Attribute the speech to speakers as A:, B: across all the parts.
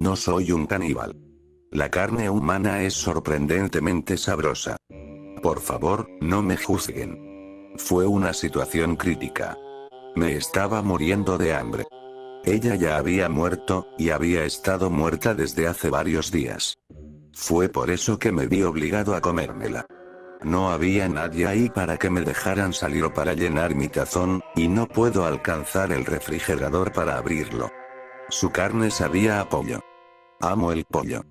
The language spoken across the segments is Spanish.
A: No soy un caníbal. La carne humana es sorprendentemente sabrosa. Por favor, no me juzguen. Fue una situación crítica. Me estaba muriendo de hambre. Ella ya había muerto, y había estado muerta desde hace varios días. Fue por eso que me vi obligado a comérmela. No había nadie ahí para que me dejaran salir o para llenar mi tazón, y no puedo alcanzar el refrigerador para abrirlo. Su carne sabía a pollo. Amo el pollo.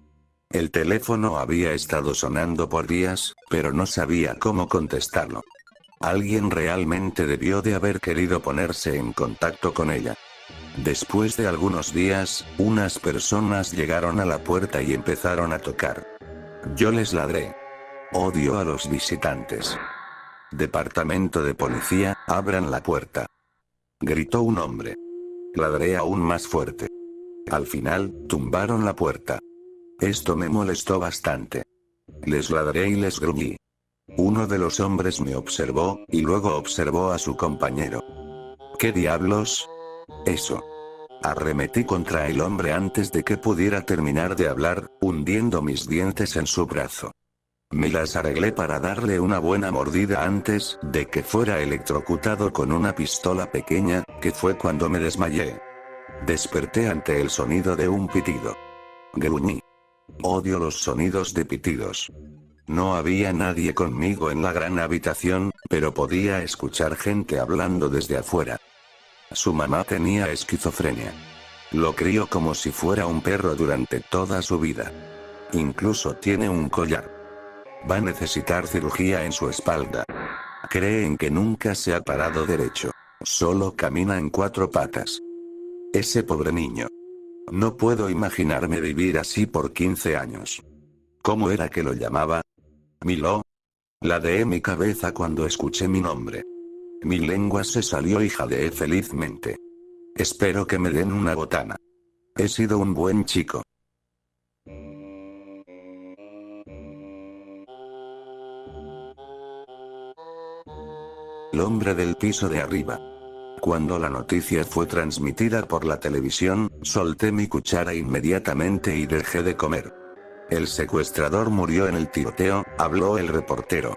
A: El teléfono había estado sonando por días, pero no sabía cómo contestarlo. Alguien realmente debió de haber querido ponerse en contacto con ella. Después de algunos días, unas personas llegaron a la puerta y empezaron a tocar. Yo les ladré. Odio a los visitantes. Departamento de policía, abran la puerta. Gritó un hombre. Ladré aún más fuerte. Al final, tumbaron la puerta. Esto me molestó bastante. Les ladré y les gruñí. Uno de los hombres me observó, y luego observó a su compañero. ¿Qué diablos? Eso. Arremetí contra el hombre antes de que pudiera terminar de hablar, hundiendo mis dientes en su brazo. Me las arreglé para darle una buena mordida antes de que fuera electrocutado con una pistola pequeña, que fue cuando me desmayé. Desperté ante el sonido de un pitido. Gruñí. Odio los sonidos de pitidos. No había nadie conmigo en la gran habitación, pero podía escuchar gente hablando desde afuera. Su mamá tenía esquizofrenia. Lo crió como si fuera un perro durante toda su vida. Incluso tiene un collar. Va a necesitar cirugía en su espalda. Creen que nunca se ha parado derecho. Solo camina en 4 patas. Ese pobre niño. No puedo imaginarme vivir así por 15 años. ¿Cómo era que lo llamaba? ¿Milo? Ladeé mi cabeza cuando escuché mi nombre. Mi lengua se salió y jadeé felizmente. Espero que me den una botana. He sido un buen chico. El hombre del piso de arriba. Cuando la noticia fue transmitida por la televisión, solté mi cuchara inmediatamente y dejé de comer. El secuestrador murió en el tiroteo, habló el reportero.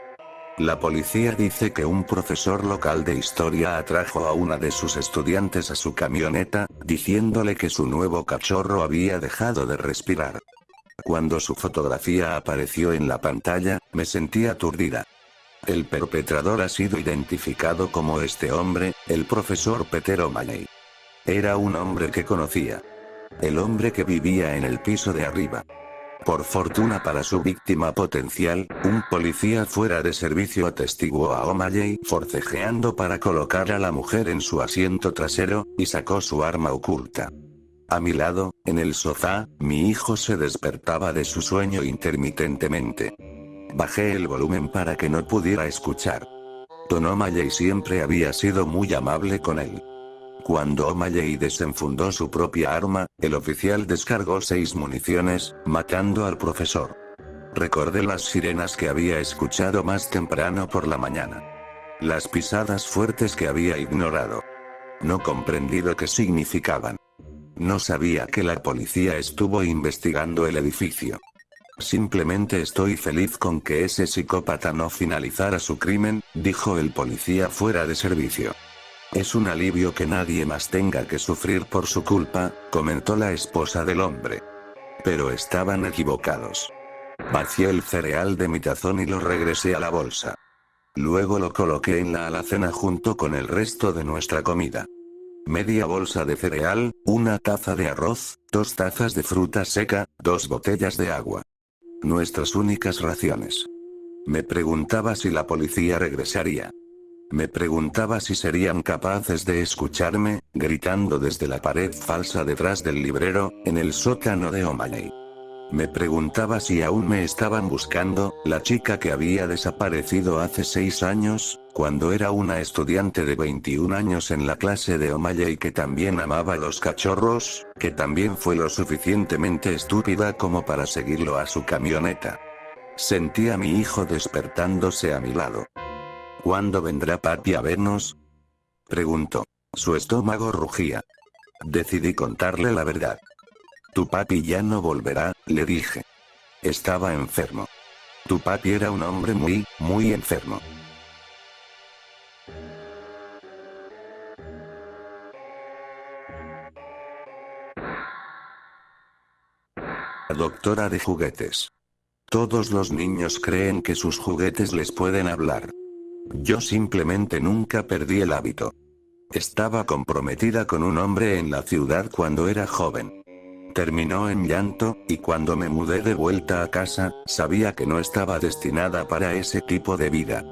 A: La policía dice que un profesor local de historia atrajo a una de sus estudiantes a su camioneta, diciéndole que su nuevo cachorro había dejado de respirar. Cuando su fotografía apareció en la pantalla, me sentí aturdida. El perpetrador ha sido identificado como este hombre, el profesor Peter O'Malley. Era un hombre que conocía. El hombre que vivía en el piso de arriba. Por fortuna para su víctima potencial, un policía fuera de servicio atestiguó a O'Malley forcejeando para colocar a la mujer en su asiento trasero, y sacó su arma oculta. A mi lado, en el sofá, mi hijo se despertaba de su sueño intermitentemente. Bajé el volumen para que no pudiera escuchar. Don O'Malley siempre había sido muy amable con él. Cuando O'Malley desenfundó su propia arma, el oficial descargó 6 municiones, matando al profesor. Recordé las sirenas que había escuchado más temprano por la mañana. Las pisadas fuertes que había ignorado. No comprendí lo que significaban. No sabía que la policía estuvo investigando el edificio. Simplemente estoy feliz con que ese psicópata no finalizara su crimen, dijo el policía fuera de servicio. Es un alivio que nadie más tenga que sufrir por su culpa, comentó la esposa del hombre. Pero estaban equivocados. Vacié el cereal de mi tazón y lo regresé a la bolsa. Luego lo coloqué en la alacena junto con el resto de nuestra comida. Media bolsa de cereal, una taza de arroz, 2 tazas de fruta seca, 2 botellas de agua. Nuestras únicas raciones. Me preguntaba si la policía regresaría. Me preguntaba si serían capaces de escucharme, gritando desde la pared falsa detrás del librero, en el sótano de O'Malley. Me preguntaba si aún me estaban buscando, la chica que había desaparecido hace 6 años, cuando era una estudiante de 21 años en la clase de O'Malley que también amaba los cachorros, que también fue lo suficientemente estúpida como para seguirlo a su camioneta. Sentí a mi hijo despertándose a mi lado. ¿Cuándo vendrá papi a vernos? Preguntó. Su estómago rugía. Decidí contarle la verdad. Tu papi ya no volverá, le dije. Estaba enfermo. Tu papi era un hombre muy enfermo. La doctora de juguetes. Todos los niños creen que sus juguetes les pueden hablar. Yo simplemente nunca perdí el hábito. Estaba comprometida con un hombre en la ciudad cuando era joven. Terminó en llanto, y cuando me mudé de vuelta a casa, sabía que no estaba destinada para ese tipo de vida.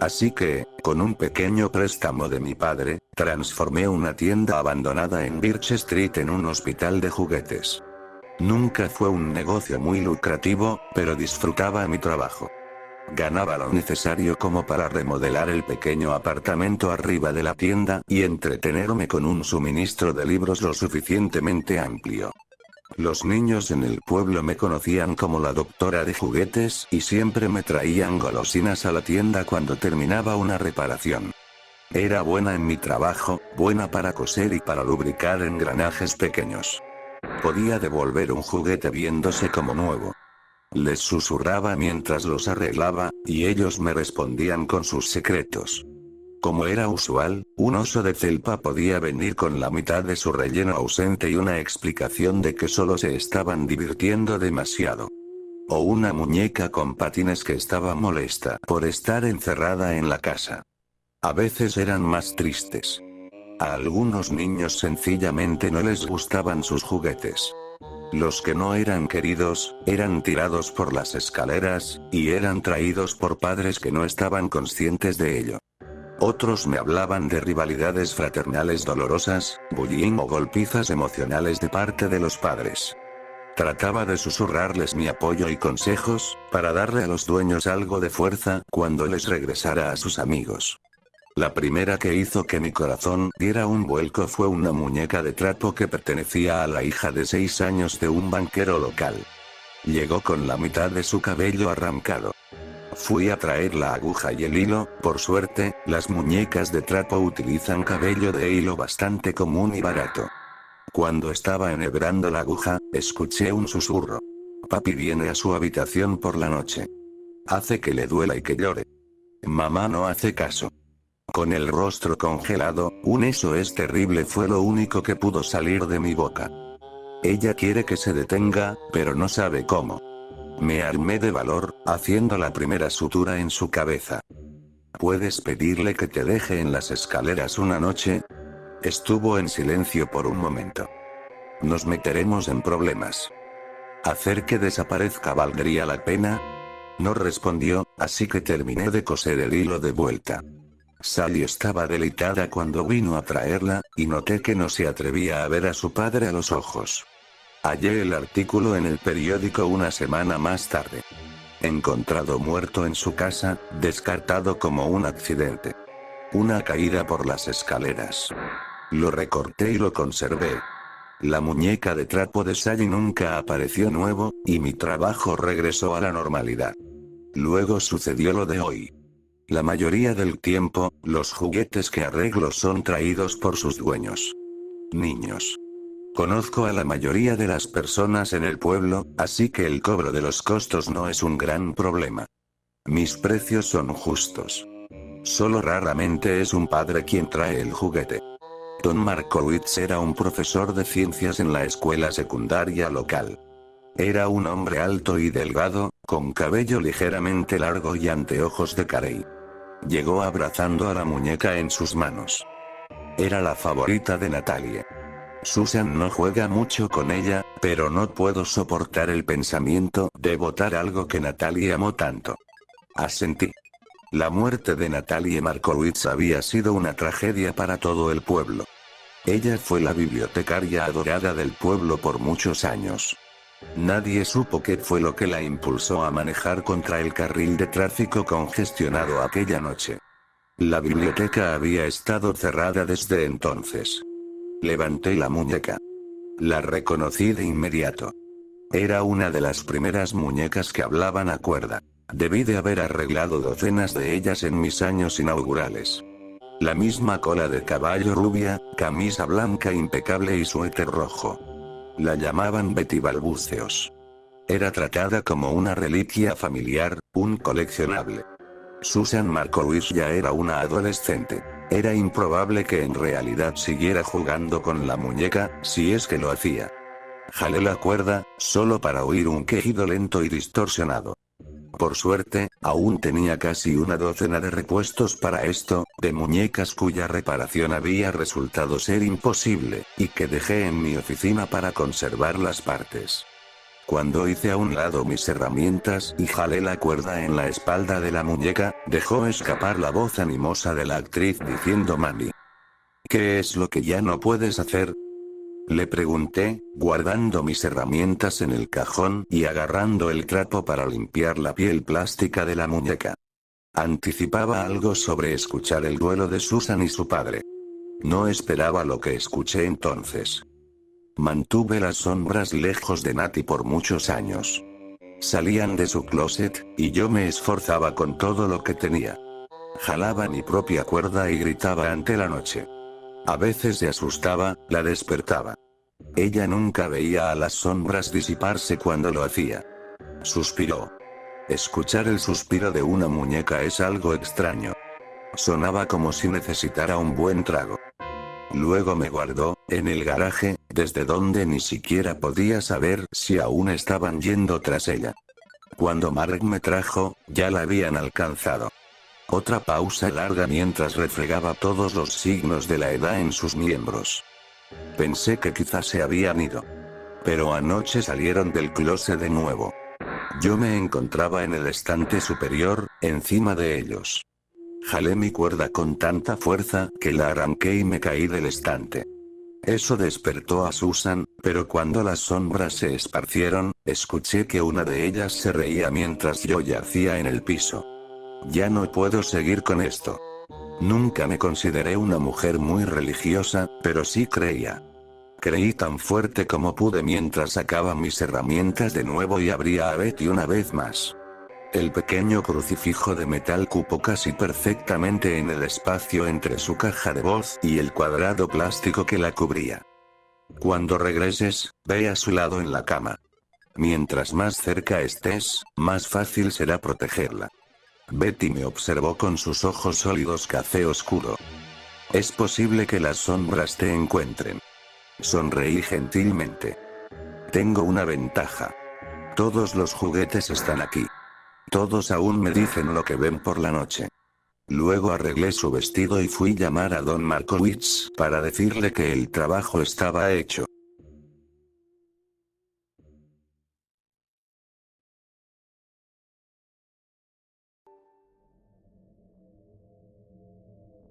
A: Así que, con un pequeño préstamo de mi padre, transformé una tienda abandonada en Birch Street en un hospital de juguetes. Nunca fue un negocio muy lucrativo, pero disfrutaba mi trabajo. Ganaba lo necesario como para remodelar el pequeño apartamento arriba de la tienda y entretenerme con un suministro de libros lo suficientemente amplio. Los niños en el pueblo me conocían como la doctora de juguetes y siempre me traían golosinas a la tienda cuando terminaba una reparación. Era buena en mi trabajo, buena para coser y para lubricar engranajes pequeños. Podía devolver un juguete viéndose como nuevo. Les susurraba mientras los arreglaba, y ellos me respondían con sus secretos. Como era usual, un oso de felpa podía venir con la mitad de su relleno ausente y una explicación de que solo se estaban divirtiendo demasiado. O una muñeca con patines que estaba molesta por estar encerrada en la casa. A veces eran más tristes. A algunos niños sencillamente no les gustaban sus juguetes. Los que no eran queridos, eran tirados por las escaleras, y eran traídos por padres que no estaban conscientes de ello. Otros me hablaban de rivalidades fraternales dolorosas, bullying o golpizas emocionales de parte de los padres. Trataba de susurrarles mi apoyo y consejos, para darle a los dueños algo de fuerza cuando les regresara a sus amigos. La primera que hizo que mi corazón diera un vuelco fue una muñeca de trapo que pertenecía a la hija de 6 años de un banquero local. Llegó con la mitad de su cabello arrancado. Fui a traer la aguja y el hilo, por suerte, las muñecas de trapo utilizan cabello de hilo bastante común y barato. Cuando estaba enhebrando la aguja, escuché un susurro. Papi viene a su habitación por la noche. Hace que le duela y que llore. Mamá no hace caso. Con el rostro congelado, un "eso es terrible" fue lo único que pudo salir de mi boca. Ella quiere que se detenga, pero no sabe cómo. Me armé de valor, haciendo la primera sutura en su cabeza. ¿Puedes pedirle que te deje en las escaleras una noche? Estuvo en silencio por un momento. Nos meteremos en problemas. ¿Hacer que desaparezca valdría la pena? No respondió, así que terminé de coser el hilo de vuelta. Sally estaba delicada cuando vino a traerla, y noté que no se atrevía a ver a su padre a los ojos. Hallé el artículo en el periódico una semana más tarde. Encontrado muerto en su casa, descartado como un accidente. Una caída por las escaleras. Lo recorté y lo conservé. La muñeca de trapo de Sally nunca apareció nuevo, y mi trabajo regresó a la normalidad. Luego sucedió lo de hoy. La mayoría del tiempo, los juguetes que arreglo son traídos por sus dueños. Niños. Conozco a la mayoría de las personas en el pueblo, así que el cobro de los costos no es un gran problema. Mis precios son justos. Solo raramente es un padre quien trae el juguete. Don Markowitz era un profesor de ciencias en la escuela secundaria local. Era un hombre alto y delgado, con cabello ligeramente largo y anteojos de carey. Llegó abrazando a la muñeca en sus manos. Era la favorita de Natalie. Susan no juega mucho con ella, pero no puedo soportar el pensamiento de botar algo que Natalie amó tanto. Asentí. La muerte de Natalie Markowitz había sido una tragedia para todo el pueblo. Ella fue la bibliotecaria adorada del pueblo por muchos años. Nadie supo qué fue lo que la impulsó a manejar contra el carril de tráfico congestionado aquella noche. La biblioteca había estado cerrada desde entonces. Levanté la muñeca. La reconocí de inmediato. Era una de las primeras muñecas que hablaban a cuerda. Debí de haber arreglado docenas de ellas en mis años inaugurales. La misma cola de caballo rubia, camisa blanca impecable y suéter rojo. La llamaban Betty Balbuceos. Era tratada como una reliquia familiar, un coleccionable. Susan Markowitz ya era una adolescente. Era improbable que en realidad siguiera jugando con la muñeca, si es que lo hacía. Jalé la cuerda, solo para oír un quejido lento y distorsionado. Por suerte, aún tenía casi una docena de repuestos para esto, de muñecas cuya reparación había resultado ser imposible, y que dejé en mi oficina para conservar las partes. Cuando hice a un lado mis herramientas y jalé la cuerda en la espalda de la muñeca, dejó escapar la voz animosa de la actriz diciendo: Mami, ¿qué es lo que ya no puedes hacer? Le pregunté, guardando mis herramientas en el cajón y agarrando el trapo para limpiar la piel plástica de la muñeca. Anticipaba algo sobre escuchar el duelo de Susan y su padre. No esperaba lo que escuché entonces. Mantuve las sombras lejos de Nati por muchos años. Salían de su closet, y yo me esforzaba con todo lo que tenía. Jalaba mi propia cuerda y gritaba ante la noche. A veces se asustaba, la despertaba. Ella nunca veía a las sombras disiparse cuando lo hacía. Suspiró. Escuchar el suspiro de una muñeca es algo extraño. Sonaba como si necesitara un buen trago. Luego me guardó, en el garaje, desde donde ni siquiera podía saber si aún estaban yendo tras ella. Cuando Mark me trajo, ya la habían alcanzado. Otra pausa larga mientras refregaba todos los signos de la edad en sus miembros. Pensé que quizás se habían ido. Pero anoche salieron del closet de nuevo. Yo me encontraba en el estante superior, encima de ellos. Jalé mi cuerda con tanta fuerza que la arranqué y me caí del estante. Eso despertó a Susan, pero cuando las sombras se esparcieron, escuché que una de ellas se reía mientras yo yacía en el piso. Ya no puedo seguir con esto. Nunca me consideré una mujer muy religiosa, pero sí creía. Creí tan fuerte como pude mientras sacaba mis herramientas de nuevo y abría a Betty una vez más. El pequeño crucifijo de metal cupo casi perfectamente en el espacio entre su caja de voz y el cuadrado plástico que la cubría. Cuando regreses, ve a su lado en la cama. Mientras más cerca estés, más fácil será protegerla. Betty me observó con sus ojos sólidos café oscuro. Es posible que las sombras te encuentren. Sonreí gentilmente. Tengo una ventaja. Todos los juguetes están aquí. Todos aún me dicen lo que ven por la noche. Luego arreglé su vestido y fui a llamar a Don Markowitz para decirle que el trabajo estaba hecho.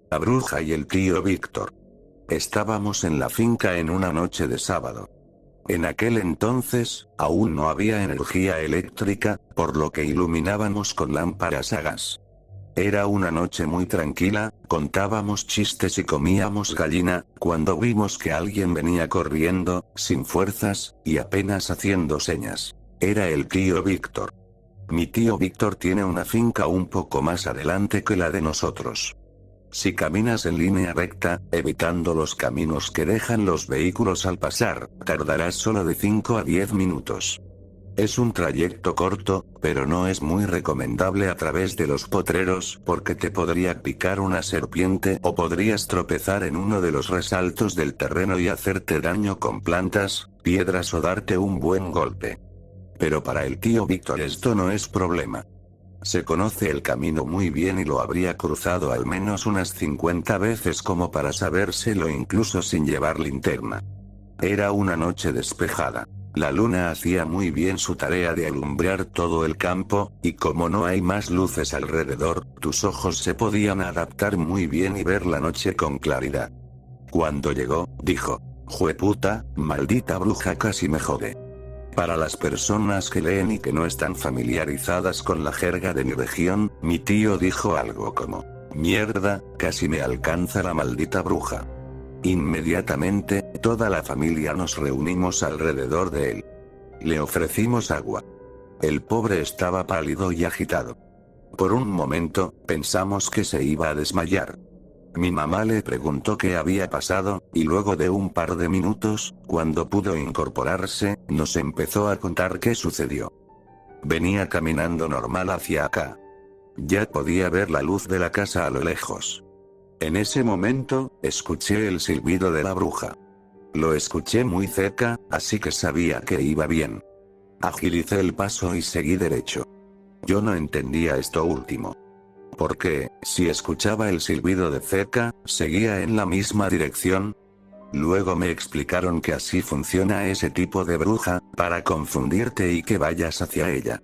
A: La bruja y el tío Víctor. Estábamos en la finca en una noche de sábado. En aquel entonces, aún no había energía eléctrica, por lo que iluminábamos con lámparas a gas. Era una noche muy tranquila, contábamos chistes y comíamos gallina, cuando vimos que alguien venía corriendo, sin fuerzas, y apenas haciendo señas. Era el tío Víctor. Mi tío Víctor tiene una finca un poco más adelante que la de nosotros. Si caminas en línea recta, evitando los caminos que dejan los vehículos al pasar, tardarás solo de 5 a 10 minutos. Es un trayecto corto, pero no es muy recomendable a través de los potreros porque te podría picar una serpiente o podrías tropezar en uno de los resaltos del terreno y hacerte daño con plantas, piedras o darte un buen golpe. Pero para el tío Víctor esto no es problema. Se conoce el camino muy bien y lo habría cruzado al menos unas 50 veces como para sabérselo incluso sin llevar linterna. Era una noche despejada. La luna hacía muy bien su tarea de alumbrar todo el campo, y como no hay más luces alrededor, tus ojos se podían adaptar muy bien y ver la noche con claridad. Cuando llegó, dijo: «Jueputa, maldita bruja casi me jode». Para las personas que leen y que no están familiarizadas con la jerga de mi región, mi tío dijo algo como: «Mierda, casi me alcanza la maldita bruja». Inmediatamente, toda la familia nos reunimos alrededor de él. Le ofrecimos agua. El pobre estaba pálido y agitado. Por un momento, pensamos que se iba a desmayar. Mi mamá le preguntó qué había pasado, y luego de un par de minutos, cuando pudo incorporarse, nos empezó a contar qué sucedió. Venía caminando normal hacia acá. Ya podía ver la luz de la casa a lo lejos. En ese momento, escuché el silbido de la bruja. Lo escuché muy cerca, así que sabía que iba bien. Agilicé el paso y seguí derecho. Yo no entendía esto último. Porque, si escuchaba el silbido de cerca, seguía en la misma dirección. Luego me explicaron que así funciona ese tipo de bruja, para confundirte y que vayas hacia ella.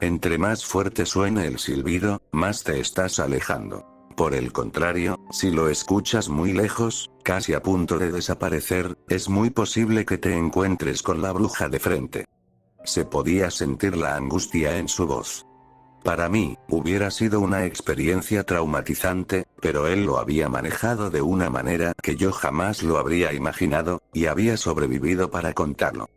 A: Entre más fuerte suene el silbido, más te estás alejando. Por el contrario, si lo escuchas muy lejos, casi a punto de desaparecer, es muy posible que te encuentres con la bruja de frente. Se podía sentir la angustia en su voz. Para mí, hubiera sido una experiencia traumatizante, pero él lo había manejado de una manera que yo jamás lo habría imaginado, y había sobrevivido para contarlo.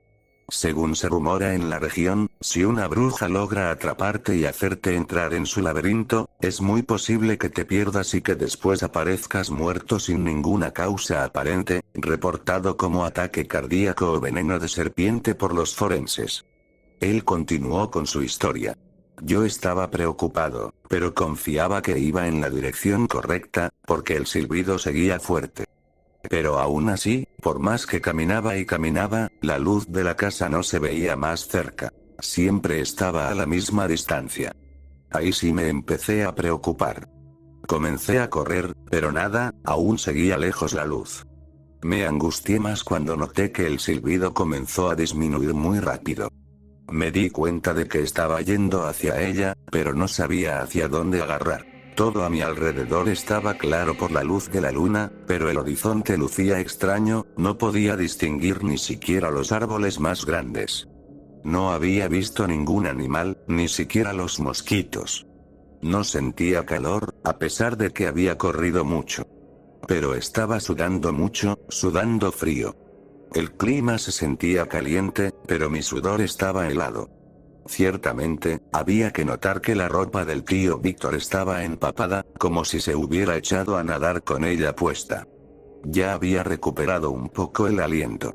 A: Según se rumora en la región, si una bruja logra atraparte y hacerte entrar en su laberinto, es muy posible que te pierdas y que después aparezcas muerto sin ninguna causa aparente, reportado como ataque cardíaco o veneno de serpiente por los forenses. Él continuó con su historia. Yo estaba preocupado, pero confiaba que iba en la dirección correcta, porque el silbido seguía fuerte. Pero aún así, por más que caminaba y caminaba, la luz de la casa no se veía más cerca. Siempre estaba a la misma distancia. Ahí sí me empecé a preocupar. Comencé a correr, pero nada, aún seguía lejos la luz. Me angustié más cuando noté que el silbido comenzó a disminuir muy rápido. Me di cuenta de que estaba yendo hacia ella, pero no sabía hacia dónde agarrar. Todo a mi alrededor estaba claro por la luz de la luna, pero el horizonte lucía extraño, no podía distinguir ni siquiera los árboles más grandes. No había visto ningún animal, ni siquiera los mosquitos. No sentía calor, a pesar de que había corrido mucho. Pero estaba sudando mucho, sudando frío. El clima se sentía caliente, pero mi sudor estaba helado. Ciertamente, había que notar que la ropa del tío Víctor estaba empapada, como si se hubiera echado a nadar con ella puesta. Ya había recuperado un poco el aliento.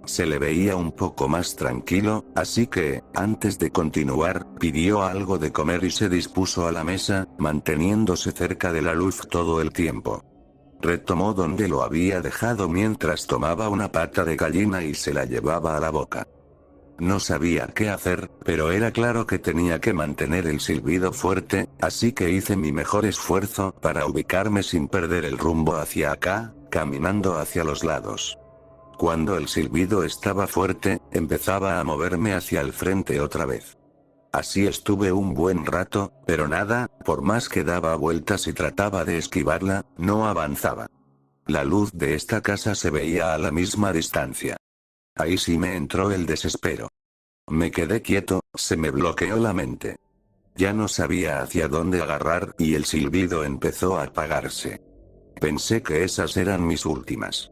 A: Se le veía un poco más tranquilo, así que, antes de continuar, pidió algo de comer y se dispuso a la mesa, manteniéndose cerca de la luz todo el tiempo. Retomó donde lo había dejado mientras tomaba una pata de gallina y se la llevaba a la boca. No sabía qué hacer, pero era claro que tenía que mantener el silbido fuerte, así que hice mi mejor esfuerzo para ubicarme sin perder el rumbo hacia acá, caminando hacia los lados. Cuando el silbido estaba fuerte, empezaba a moverme hacia el frente otra vez. Así estuve un buen rato, pero nada, por más que daba vueltas y trataba de esquivarla, no avanzaba. La luz de esta casa se veía a la misma distancia. Ahí sí me entró el desespero. Me quedé quieto, se me bloqueó la mente. Ya no sabía hacia dónde agarrar y el silbido empezó a apagarse. Pensé que esas eran mis últimas.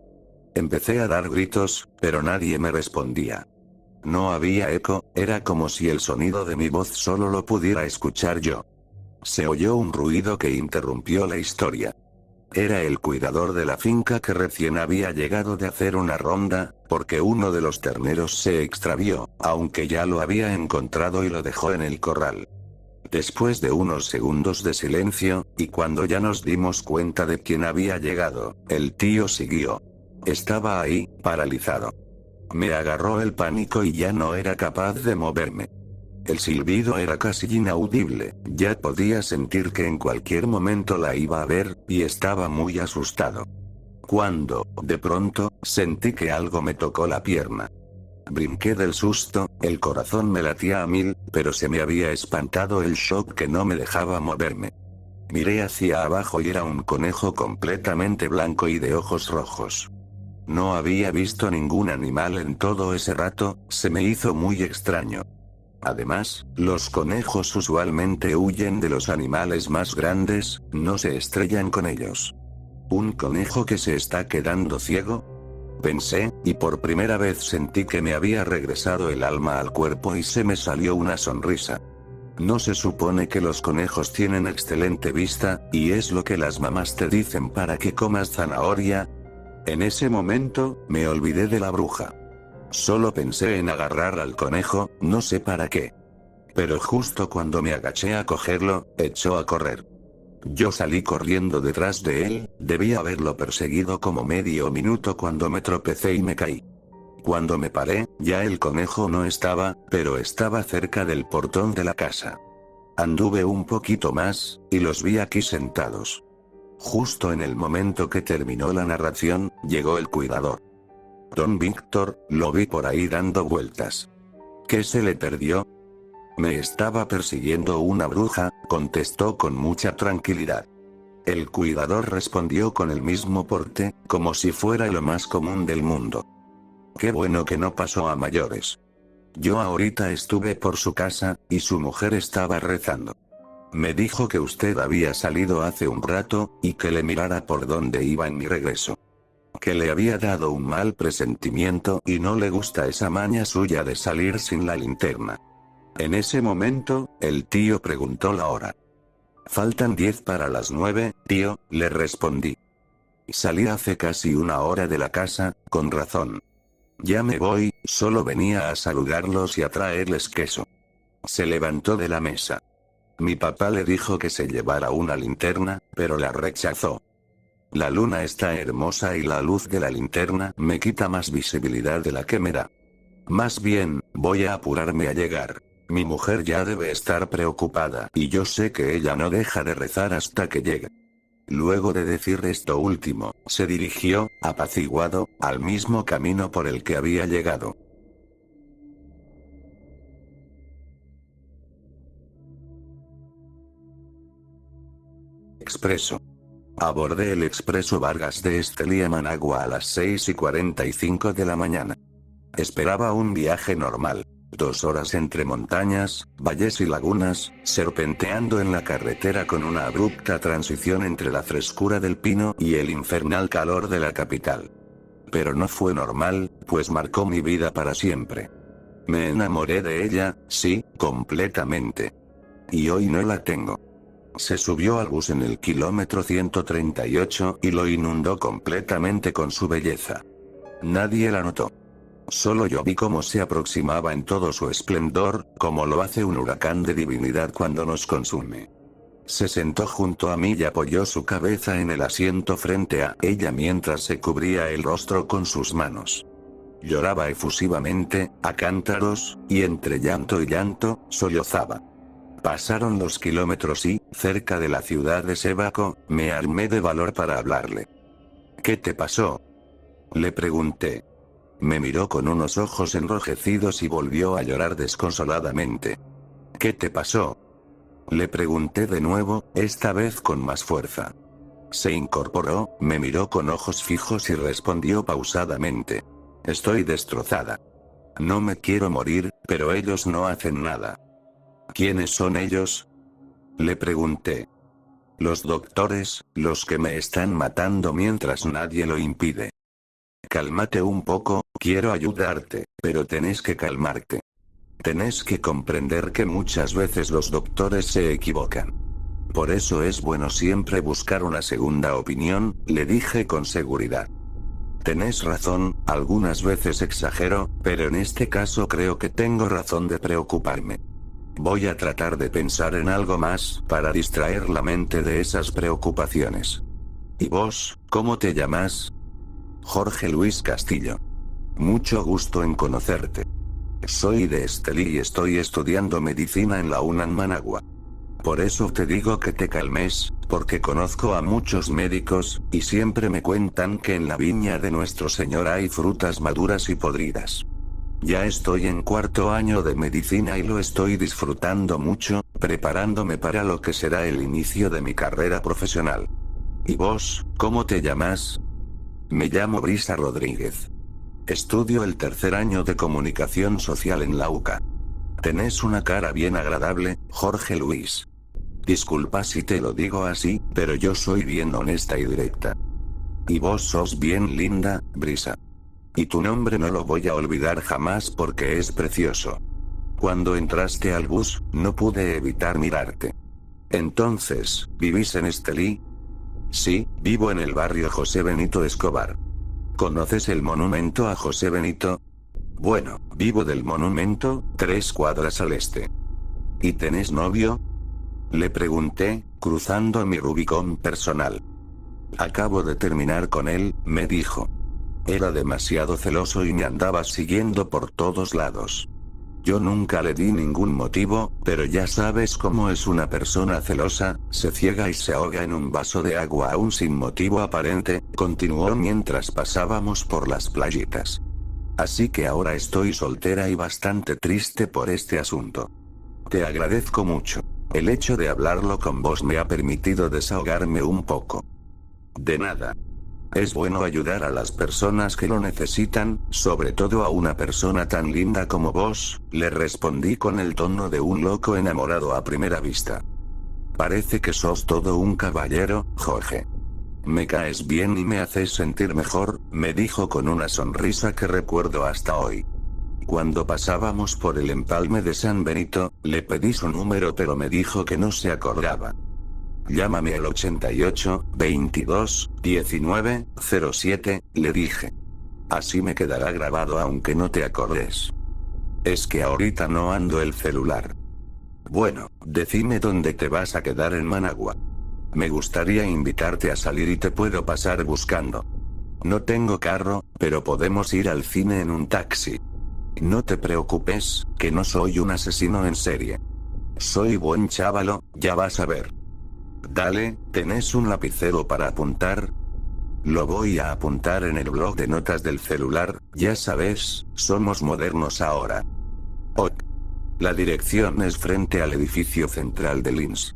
A: Empecé a dar gritos, pero nadie me respondía. No había eco, era como si el sonido de mi voz solo lo pudiera escuchar yo. Se oyó un ruido que interrumpió la historia. Era el cuidador de la finca que recién había llegado de hacer una ronda, porque uno de los terneros se extravió, aunque ya lo había encontrado y lo dejó en el corral. Después de unos segundos de silencio, y cuando ya nos dimos cuenta de quién había llegado, el tío siguió. Estaba ahí, paralizado. Me agarró el pánico y ya no era capaz de moverme. El silbido era casi inaudible, ya podía sentir que en cualquier momento la iba a ver, y estaba muy asustado. Cuando, de pronto, sentí que algo me tocó la pierna. Brinqué del susto, el corazón me latía a 1000, pero se me había espantado el shock que no me dejaba moverme. Miré hacia abajo y era un conejo completamente blanco y de ojos rojos. No había visto ningún animal en todo ese rato, se me hizo muy extraño. Además, los conejos usualmente huyen de los animales más grandes, no se estrellan con ellos. ¿Un conejo que se está quedando ciego? Pensé, y por primera vez sentí que me había regresado el alma al cuerpo y se me salió una sonrisa. ¿No se supone que los conejos tienen excelente vista, y es lo que las mamás te dicen para que comas zanahoria? En ese momento, me olvidé de la bruja. Solo pensé en agarrar al conejo, no sé para qué. Pero justo cuando me agaché a cogerlo, echó a correr. Yo salí corriendo detrás de él, debí haberlo perseguido como medio minuto cuando me tropecé y me caí. Cuando me paré, ya el conejo no estaba, pero estaba cerca del portón de la casa. Anduve un poquito más, y los vi aquí sentados. Justo en el momento que terminó la narración, llegó el cuidador. Don Víctor, lo vi por ahí dando vueltas. ¿Qué se le perdió? Me estaba persiguiendo una bruja, contestó con mucha tranquilidad. El cuidador respondió con el mismo porte, como si fuera lo más común del mundo. Qué bueno que no pasó a mayores. Yo ahorita estuve por su casa, y su mujer estaba rezando. Me dijo que usted había salido hace un rato, y que le mirara por dónde iba en mi regreso. Que le había dado un mal presentimiento y no le gusta esa maña suya de salir sin la linterna. En ese momento, el tío preguntó la hora. Faltan 10 para las 9, tío, le respondí. Salí hace casi una hora de la casa, con razón. Ya me voy, solo venía a saludarlos y a traerles queso. Se levantó de la mesa. Mi papá le dijo que se llevara una linterna, pero la rechazó. La luna está hermosa y la luz de la linterna me quita más visibilidad de la que me da. Más bien, voy a apurarme a llegar. Mi mujer ya debe estar preocupada y yo sé que ella no deja de rezar hasta que llegue. Luego de decir esto último, se dirigió, apaciguado, al mismo camino por el que había llegado. Expreso. Abordé el expreso Vargas de Estelí a Managua a las 6:45 de la mañana. Esperaba un viaje normal. 2 horas entre montañas, valles y lagunas, serpenteando en la carretera con una abrupta transición entre la frescura del pino y el infernal calor de la capital. Pero no fue normal, pues marcó mi vida para siempre. Me enamoré de ella, sí, completamente. Y hoy no la tengo. Se subió al bus en el kilómetro 138 y lo inundó completamente con su belleza. Nadie la notó. Solo yo vi cómo se aproximaba en todo su esplendor, como lo hace un huracán de divinidad cuando nos consume. Se sentó junto a mí y apoyó su cabeza en el asiento frente a ella mientras se cubría el rostro con sus manos. Lloraba efusivamente, a cántaros, y entre llanto y llanto, sollozaba. Pasaron los kilómetros y, cerca de la ciudad de Sébaco, me armé de valor para hablarle. ¿Qué te pasó?, le pregunté. Me miró con unos ojos enrojecidos y volvió a llorar desconsoladamente. ¿Qué te pasó?, le pregunté de nuevo, esta vez con más fuerza. Se incorporó, me miró con ojos fijos y respondió pausadamente. Estoy destrozada. No me quiero morir, pero ellos no hacen nada. ¿Quiénes son ellos?, le pregunté. Los doctores, los que me están matando mientras nadie lo impide. Cálmate un poco, quiero ayudarte, pero tenés que calmarte. Tenés que comprender que muchas veces los doctores se equivocan. Por eso es bueno siempre buscar una segunda opinión, le dije con seguridad. Tenés razón, algunas veces exagero, pero en este caso creo que tengo razón de preocuparme. Voy a tratar de pensar en algo más, para distraer la mente de esas preocupaciones. ¿Y vos, cómo te llamas? Jorge Luis Castillo. Mucho gusto en conocerte. Soy de Estelí y estoy estudiando medicina en la UNAM Managua. Por eso te digo que te calmes, porque conozco a muchos médicos, y siempre me cuentan que en la viña de nuestro Señor hay frutas maduras y podridas. Ya estoy en 4º año de medicina y lo estoy disfrutando mucho, preparándome para lo que será el inicio de mi carrera profesional. ¿Y vos, cómo te llamas? Me llamo Brisa Rodríguez. Estudio el 3er año de comunicación social en la UCA. Tenés una cara bien agradable, Jorge Luis. Disculpa si te lo digo así, pero yo soy bien honesta y directa. Y vos sos bien linda, Brisa. Y tu nombre no lo voy a olvidar jamás porque es precioso. Cuando entraste al bus, no pude evitar mirarte. Entonces, ¿vivís en Estelí? Sí, vivo en el barrio José Benito Escobar. ¿Conoces el monumento a José Benito? Bueno, vivo del monumento, 3 cuadras al este. ¿Y tenés novio? Le pregunté, cruzando mi Rubicón personal. Acabo de terminar con él, me dijo. Era demasiado celoso y me andaba siguiendo por todos lados. Yo nunca le di ningún motivo, pero ya sabes cómo es una persona celosa, se ciega y se ahoga en un vaso de agua aún sin motivo aparente, continuó mientras pasábamos por las playitas. Así que ahora estoy soltera y bastante triste por este asunto. Te agradezco mucho. El hecho de hablarlo con vos me ha permitido desahogarme un poco. De nada. Es bueno ayudar a las personas que lo necesitan, sobre todo a una persona tan linda como vos, le respondí con el tono de un loco enamorado a primera vista. Parece que sos todo un caballero, Jorge. Me caes bien y me haces sentir mejor, me dijo con una sonrisa que recuerdo hasta hoy. Cuando pasábamos por el empalme de San Benito, le pedí su número pero me dijo que no se acordaba. Llámame al 88 22 19 07, le dije. Así me quedará grabado aunque no te acordes. Es que ahorita no ando el celular. Bueno, decime dónde te vas a quedar en Managua. Me gustaría invitarte a salir y te puedo pasar buscando. No tengo carro, pero podemos ir al cine en un taxi. No te preocupes, que no soy un asesino en serie. Soy buen chavalo, ya vas a ver. Dale, ¿tenés un lapicero para apuntar? Lo voy a apuntar en el blog de notas del celular, ya sabes, somos modernos ahora. Ok. La dirección es frente al edificio central de Linz.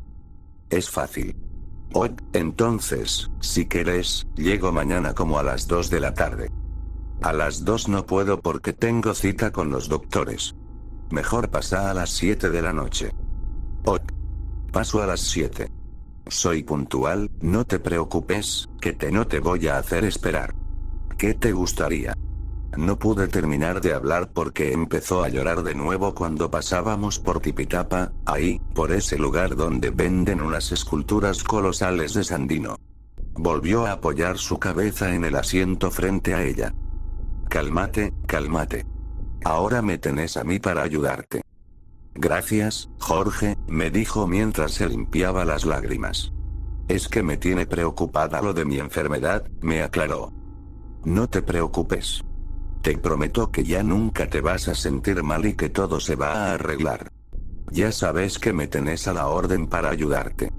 A: Es fácil. Ok, entonces, si querés, llego mañana como a las 2 de la tarde. A las 2 no puedo porque tengo cita con los doctores. Mejor pasa a las 7 de la noche. Ok. Paso a las 7. Soy puntual, no te preocupes, que no te voy a hacer esperar. ¿Qué te gustaría? No pude terminar de hablar porque empezó a llorar de nuevo cuando pasábamos por Tipitapa, ahí, por ese lugar donde venden unas esculturas colosales de Sandino. Volvió a apoyar su cabeza en el asiento frente a ella. Cálmate, cálmate. Ahora me tenés a mí para ayudarte. Gracias, Jorge, me dijo mientras se limpiaba las lágrimas. Es que me tiene preocupada lo de mi enfermedad, me aclaró. No te preocupes. Te prometo que ya nunca te vas a sentir mal y que todo se va a arreglar. Ya sabes que me tenés a la orden para ayudarte.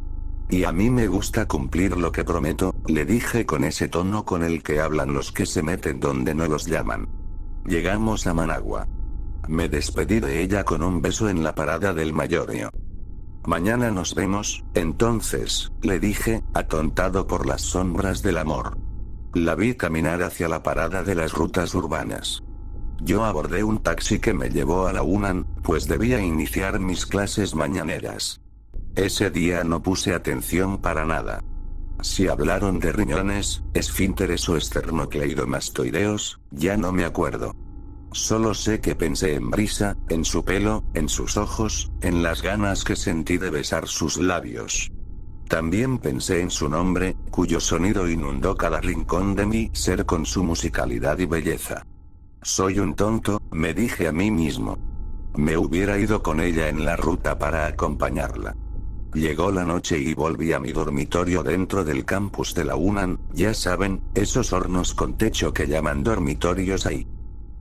A: Y a mí me gusta cumplir lo que prometo, le dije con ese tono con el que hablan los que se meten donde no los llaman. Llegamos a Managua. Me despedí de ella con un beso en la parada del Mayorio. Mañana nos vemos, entonces, le dije, atontado por las sombras del amor. La vi caminar hacia la parada de las rutas urbanas. Yo abordé un taxi que me llevó a la UNAM, pues debía iniciar mis clases mañaneras. Ese día no puse atención para nada. Si hablaron de riñones, esfínteres o esternocleidomastoideos, ya no me acuerdo. Solo sé que pensé en Brisa, en su pelo, en sus ojos, en las ganas que sentí de besar sus labios. También pensé en su nombre, cuyo sonido inundó cada rincón de mi ser con su musicalidad y belleza. Soy un tonto, me dije a mí mismo. Me hubiera ido con ella en la ruta para acompañarla. Llegó la noche y volví a mi dormitorio dentro del campus de la UNAM, ya saben, esos hornos con techo que llaman dormitorios ahí.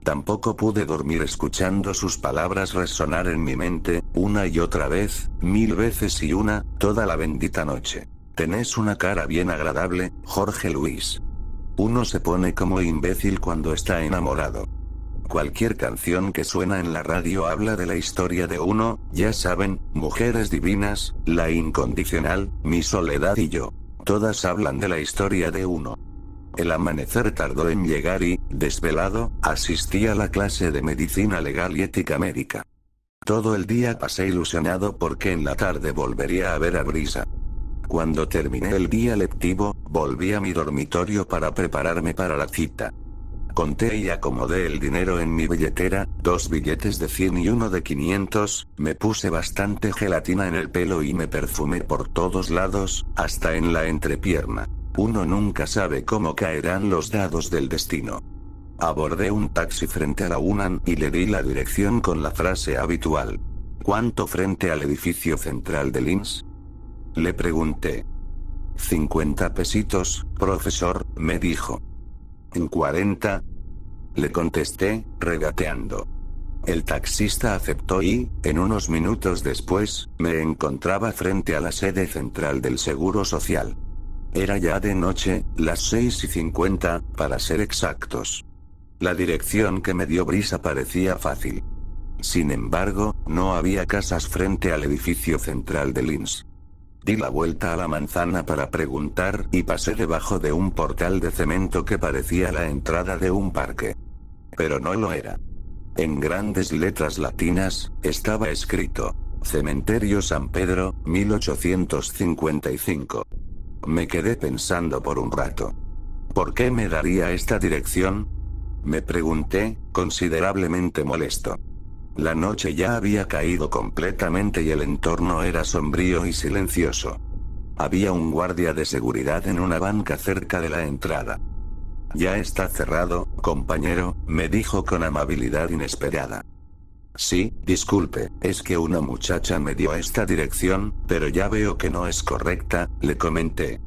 A: Tampoco pude dormir escuchando sus palabras resonar en mi mente, una y otra vez, 1000 veces y una, toda la bendita noche. Tenés una cara bien agradable, Jorge Luis. Uno se pone como imbécil cuando está enamorado. Cualquier canción que suena en la radio habla de la historia de uno, ya saben, Mujeres Divinas, La Incondicional, Mi Soledad y Yo. Todas hablan de la historia de uno. El amanecer tardó en llegar y, desvelado, asistí a la clase de medicina legal y ética médica. Todo el día pasé ilusionado porque en la tarde volvería a ver a Brisa. Cuando terminé el día lectivo, volví a mi dormitorio para prepararme para la cita. Conté y acomodé el dinero en mi billetera, 2 billetes de 100 y uno de 500, me puse bastante gelatina en el pelo y me perfumé por todos lados, hasta en la entrepierna. Uno nunca sabe cómo caerán los dados del destino. Abordé un taxi frente a la UNAM y le di la dirección con la frase habitual. ¿Cuánto frente al edificio central del INS? Le pregunté. 50 pesitos, profesor, me dijo. ¿En 40? Le contesté, regateando. El taxista aceptó y, en unos minutos después, me encontraba frente a la sede central del Seguro Social. Era ya de noche, las 6:50, para ser exactos. La dirección que me dio Brisa parecía fácil. Sin embargo, no había casas frente al edificio central del INS. Di la vuelta a la manzana para preguntar y pasé debajo de un portal de cemento que parecía la entrada de un parque. Pero no lo era. En grandes letras latinas, estaba escrito: Cementerio San Pedro, 1855. Me quedé pensando por un rato. ¿Por qué me daría esta dirección? Me pregunté, considerablemente molesto. La noche ya había caído completamente y el entorno era sombrío y silencioso. Había un guardia de seguridad en una banca cerca de la entrada. Ya está cerrado, compañero, me dijo con amabilidad inesperada. Sí, disculpe, es que una muchacha me dio esta dirección, pero ya veo que no es correcta, le comenté.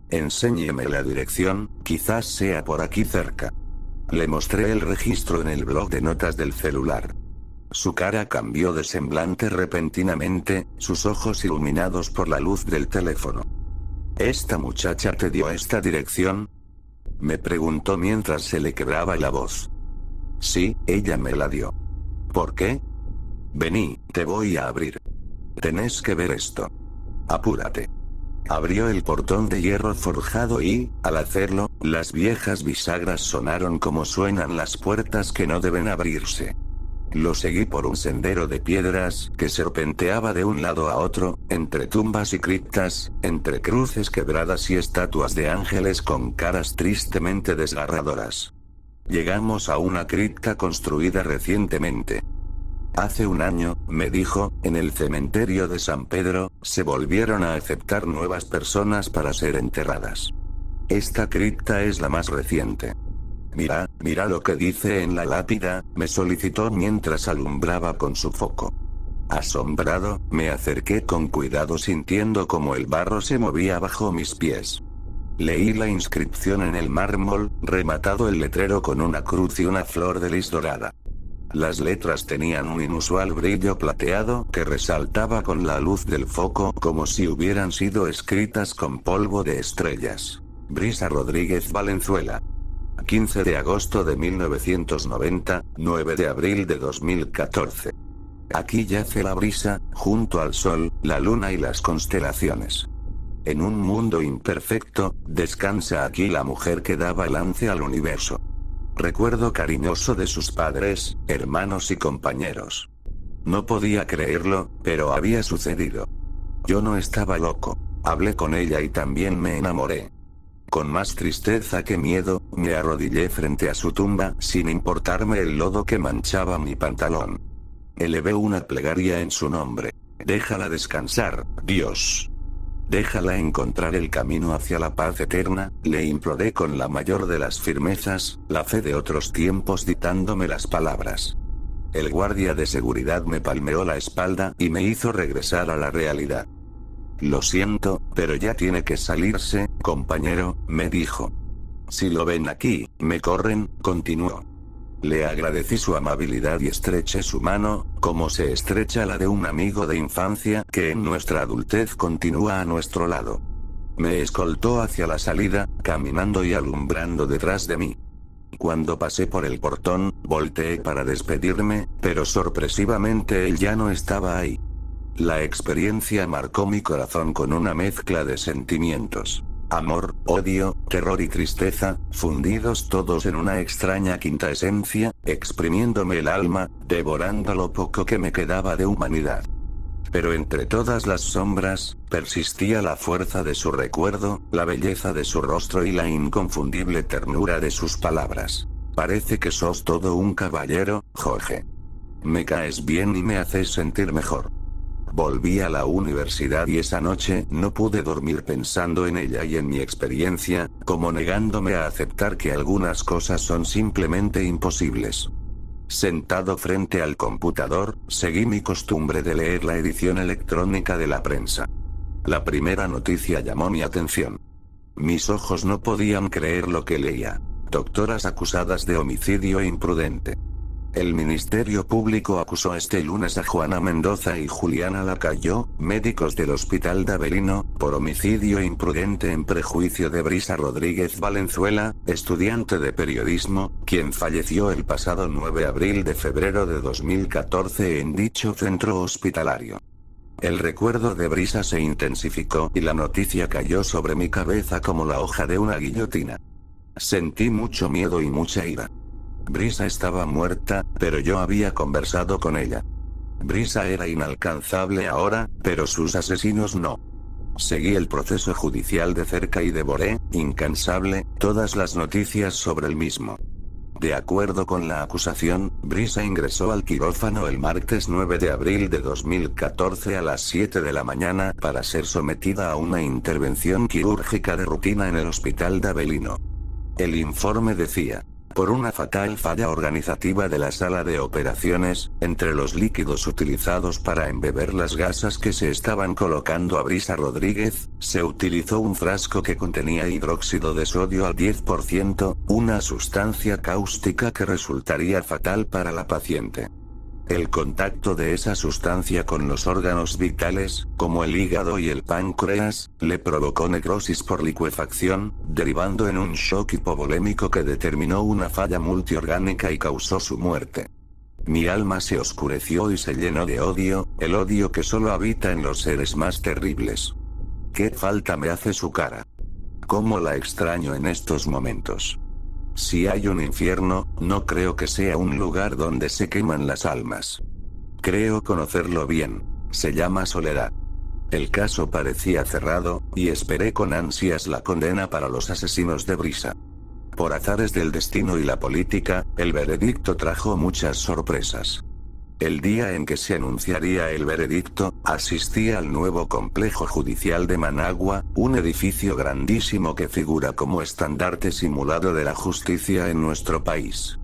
A: Enséñeme la dirección, quizás sea por aquí cerca. Le mostré el registro en el bloc de notas del celular. Su cara cambió de semblante repentinamente, sus ojos iluminados por la luz del teléfono. ¿Esta muchacha te dio esta dirección? Me preguntó mientras se le quebraba la voz. Sí, ella me la dio. ¿Por qué? Vení, te voy a abrir. Tenés que ver esto. Apúrate. Abrió el portón de hierro forjado y, al hacerlo, las viejas bisagras sonaron como suenan las puertas que no deben abrirse. Lo seguí por un sendero de piedras que serpenteaba de un lado a otro, entre tumbas y criptas, entre cruces quebradas y estatuas de ángeles con caras tristemente desgarradoras. Llegamos a una cripta construida recientemente. Hace un año, me dijo, en el cementerio de San Pedro, se volvieron a aceptar nuevas personas para ser enterradas. Esta cripta es la más reciente. Mira lo que dice en la lápida, me solicitó mientras alumbraba con su foco. Asombrado, me acerqué con cuidado sintiendo como el barro se movía bajo mis pies. Leí la inscripción en el mármol, rematado el letrero con una cruz y una flor de lis dorada. Las letras tenían un inusual brillo plateado que resaltaba con la luz del foco como si hubieran sido escritas con polvo de estrellas. Brisa Rodríguez Valenzuela. 15 de agosto de 1990, 9 de abril de 2014. Aquí yace la brisa, junto al sol, la luna y las constelaciones. En un mundo imperfecto, descansa aquí la mujer que da balance al universo. Recuerdo cariñoso de sus padres, hermanos y compañeros. No podía creerlo, pero había sucedido. Yo no estaba loco. Hablé con ella y también me enamoré. Con más tristeza que miedo, me arrodillé frente a su tumba, sin importarme el lodo que manchaba mi pantalón. Elevé una plegaria en su nombre. Déjala descansar, Dios. Déjala encontrar el camino hacia la paz eterna, le imploré con la mayor de las firmezas, la fe de otros tiempos dictándome las palabras. El guardia de seguridad me palmeó la espalda y me hizo regresar a la realidad. Lo siento, pero ya tiene que salirse, compañero, me dijo. Si lo ven aquí, me corren, continuó. Le agradecí su amabilidad y estreché su mano, como se estrecha la de un amigo de infancia que en nuestra adultez continúa a nuestro lado. Me escoltó hacia la salida, caminando y alumbrando detrás de mí. Cuando pasé por el portón, volteé para despedirme, pero sorpresivamente él ya no estaba ahí. La experiencia marcó mi corazón con una mezcla de sentimientos. Amor, odio, terror y tristeza, fundidos todos en una extraña quinta esencia, exprimiéndome el alma, devorando lo poco que me quedaba de humanidad. Pero entre todas las sombras, persistía la fuerza de su recuerdo, la belleza de su rostro y la inconfundible ternura de sus palabras. Parece que sos todo un caballero, Jorge. Me caes bien y me haces sentir mejor. Volví a la universidad y esa noche no pude dormir pensando en ella y en mi experiencia, como negándome a aceptar que algunas cosas son simplemente imposibles. Sentado frente al computador, seguí mi costumbre de leer la edición electrónica de la prensa. La primera noticia llamó mi atención. Mis ojos no podían creer lo que leía. Doctoras acusadas de homicidio imprudente. El Ministerio Público acusó este lunes a Juana Mendoza y Juliana Lacayo, médicos del Hospital de Avelino, por homicidio imprudente en prejuicio de Brisa Rodríguez Valenzuela, estudiante de periodismo, quien falleció el pasado 9 de abril de febrero de 2014 en dicho centro hospitalario. El recuerdo de Brisa se intensificó y la noticia cayó sobre mi cabeza como la hoja de una guillotina. Sentí mucho miedo y mucha ira. Brisa estaba muerta, pero yo había conversado con ella. Brisa era inalcanzable ahora, pero sus asesinos no. Seguí el proceso judicial de cerca y devoré, incansable, todas las noticias sobre el mismo. De acuerdo con la acusación, Brisa ingresó al quirófano el martes 9 de abril de 2014 a las 7 de la mañana para ser sometida a una intervención quirúrgica de rutina en el Hospital de Avelino. El informe decía: por una fatal falla organizativa de la sala de operaciones, entre los líquidos utilizados para embeber las gasas que se estaban colocando a Brisa Rodríguez, se utilizó un frasco que contenía hidróxido de sodio al 10%, una sustancia cáustica que resultaría fatal para la paciente. El contacto de esa sustancia con los órganos vitales, como el hígado y el páncreas, le provocó necrosis por licuefacción, derivando en un shock hipovolémico que determinó una falla multiorgánica y causó su muerte. Mi alma se oscureció y se llenó de odio, el odio que solo habita en los seres más terribles. ¿Qué falta me hace su cara? ¿Cómo la extraño en estos momentos? Si hay un infierno, no creo que sea un lugar donde se queman las almas. Creo conocerlo bien. Se llama soledad. El caso parecía cerrado, y esperé con ansias la condena para los asesinos de Brisa. Por azares del destino y la política, el veredicto trajo muchas sorpresas. El día en que se anunciaría el veredicto, asistí al nuevo complejo judicial de Managua, un edificio grandísimo que figura como estandarte simulado de la justicia en nuestro país.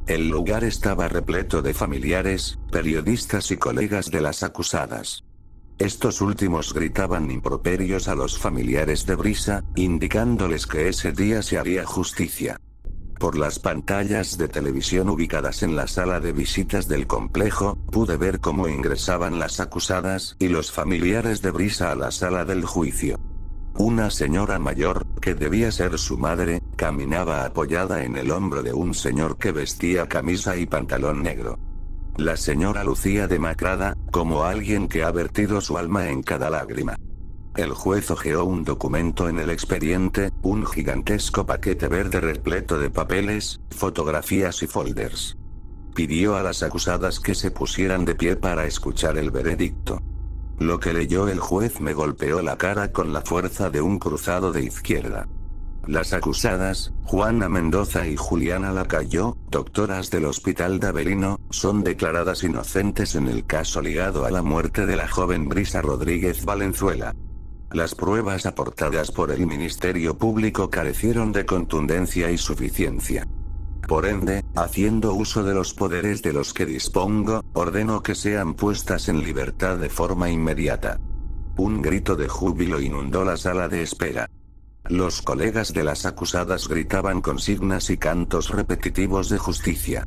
A: El lugar estaba repleto de familiares, periodistas y colegas de las acusadas. Estos últimos gritaban improperios a los familiares de Brisa, indicándoles que ese día se haría justicia. Por las pantallas de televisión ubicadas en la sala de visitas del complejo, pude ver cómo ingresaban las acusadas y los familiares de Brisa a la sala del juicio. Una señora mayor, que debía ser su madre, caminaba apoyada en el hombro de un señor que vestía camisa y pantalón negro. La señora lucía demacrada, como alguien que ha vertido su alma en cada lágrima. El juez hojeó un documento en el expediente, un gigantesco paquete verde repleto de papeles, fotografías y folders. Pidió a las acusadas que se pusieran de pie para escuchar el veredicto. Lo que leyó el juez me golpeó la cara con la fuerza de un cruzado de izquierda. Las acusadas, Juana Mendoza y Juliana Lacayo, doctoras del Hospital de Avelino, son declaradas inocentes en el caso ligado a la muerte de la joven Brisa Rodríguez Valenzuela. Las pruebas aportadas por el Ministerio Público carecieron de contundencia y suficiencia. Por ende, haciendo uso de los poderes de los que dispongo, ordeno que sean puestas en libertad de forma inmediata. Un grito de júbilo inundó la sala de espera. Los colegas de las acusadas gritaban consignas y cantos repetitivos de justicia.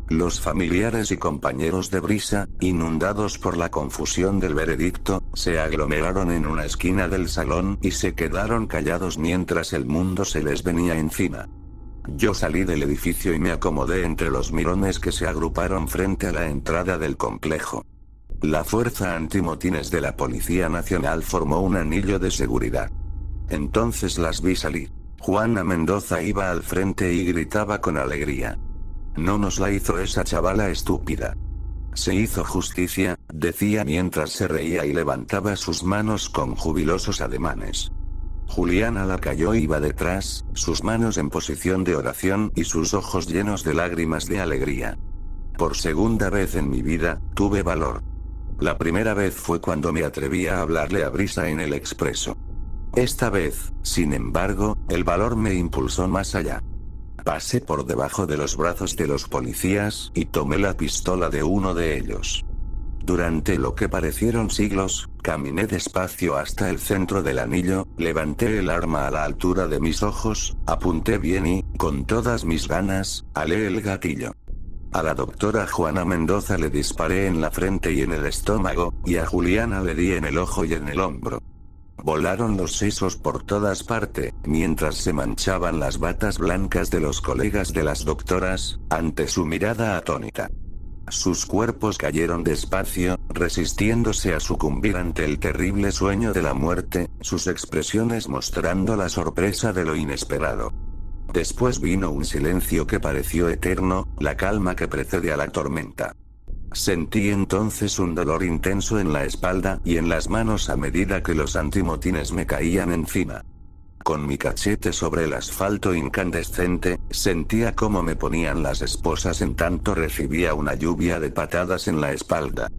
A: Los familiares y compañeros de Brisa, inundados por la confusión del veredicto, se aglomeraron en una esquina del salón y se quedaron callados mientras el mundo se les venía encima. Yo salí del edificio y me acomodé entre los mirones que se agruparon frente a la entrada del complejo. La fuerza antimotines de la Policía Nacional formó un anillo de seguridad. Entonces las vi salir. Juana Mendoza iba al frente y gritaba con alegría: "No nos la hizo esa chavala estúpida. Se hizo justicia", decía mientras se reía y levantaba sus manos con jubilosos ademanes. Juliana Lacayo iba detrás, sus manos en posición de oración y sus ojos llenos de lágrimas de alegría. Por segunda vez en mi vida, tuve valor. La primera vez fue cuando me atreví a hablarle a Brisa en el expreso. Esta vez, sin embargo, el valor me impulsó más allá. Pasé por debajo de los brazos de los policías y tomé la pistola de uno de ellos. Durante lo que parecieron siglos, caminé despacio hasta el centro del anillo, levanté el arma a la altura de mis ojos, apunté bien y, con todas mis ganas, alé el gatillo. A la doctora Juana Mendoza le disparé en la frente y en el estómago, y a Juliana le di en el ojo y en el hombro. Volaron los sesos por todas partes, mientras se manchaban las batas blancas de los colegas de las doctoras, ante su mirada atónita. Sus cuerpos cayeron despacio, resistiéndose a sucumbir ante el terrible sueño de la muerte, sus expresiones mostrando la sorpresa de lo inesperado. Después vino un silencio que pareció eterno, la calma que precede a la tormenta. Sentí entonces un dolor intenso en la espalda y en las manos a medida que los antimotines me caían encima. Con mi cachete sobre el asfalto incandescente, sentía cómo me ponían las esposas en tanto recibía una lluvia de patadas en la espalda.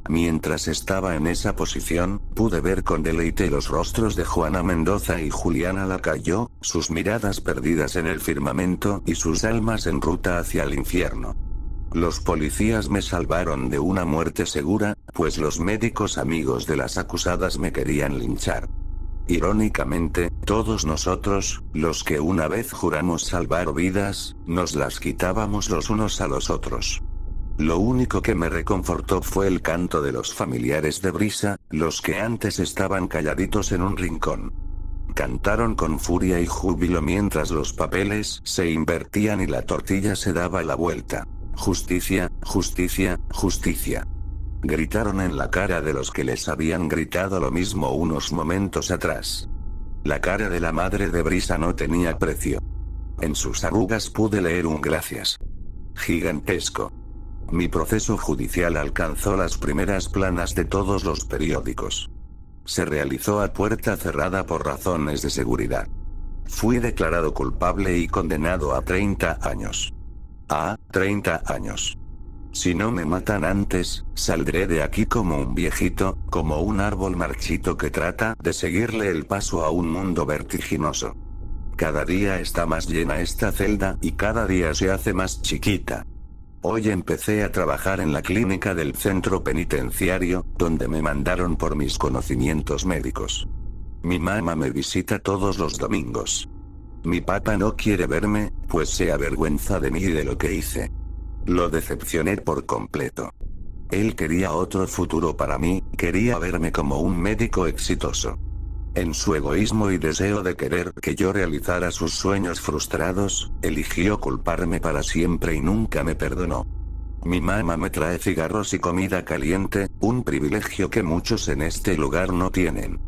A: Mientras estaba en esa posición, pude ver con deleite los rostros de Juana Mendoza y Juliana Lacayo, sus miradas perdidas en el firmamento y sus almas en ruta hacia el infierno. Los policías me salvaron de una muerte segura, pues los médicos amigos de las acusadas me querían linchar. Irónicamente, todos nosotros, los que una vez juramos salvar vidas, nos las quitábamos los unos a los otros. Lo único que me reconfortó fue el canto de los familiares de Brisa, los que antes estaban calladitos en un rincón. Cantaron con furia y júbilo mientras los papeles se invertían y la tortilla se daba la vuelta. Justicia, justicia, justicia. Gritaron en la cara de los que les habían gritado lo mismo unos momentos atrás. La cara de la madre de Brisa no tenía precio. En sus arrugas pude leer un gracias gigantesco. Mi proceso judicial alcanzó las primeras planas de todos los periódicos. Se realizó a puerta cerrada por razones de seguridad. Fui declarado culpable y condenado a 30 años. A 30 años. Si no me matan antes, saldré de aquí como un viejito, como un árbol marchito que trata de seguirle el paso a un mundo vertiginoso. Cada día está más llena esta celda y cada día se hace más chiquita. Hoy empecé a trabajar en la clínica del centro penitenciario, donde me mandaron por mis conocimientos médicos. Mi mamá me visita todos los domingos. Mi papá no quiere verme, pues se avergüenza de mí y de lo que hice. Lo decepcioné por completo. Él quería otro futuro para mí, quería verme como un médico exitoso. En su egoísmo y deseo de querer que yo realizara sus sueños frustrados, eligió culparme para siempre y nunca me perdonó. Mi mamá me trae cigarros y comida caliente, un privilegio que muchos en este lugar no tienen.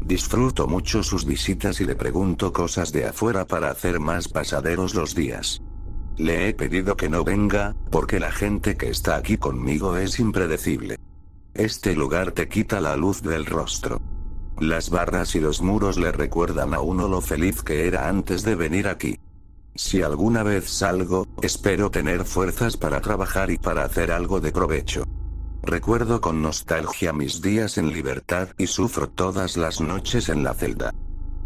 A: Disfruto mucho sus visitas y le pregunto cosas de afuera para hacer más pasaderos los días. Le he pedido que no venga, porque la gente que está aquí conmigo es impredecible. Este lugar te quita la luz del rostro. Las barras y los muros le recuerdan a uno lo feliz que era antes de venir aquí. Si alguna vez salgo, espero tener fuerzas para trabajar y para hacer algo de provecho. Recuerdo con nostalgia mis días en libertad y sufro todas las noches en la celda.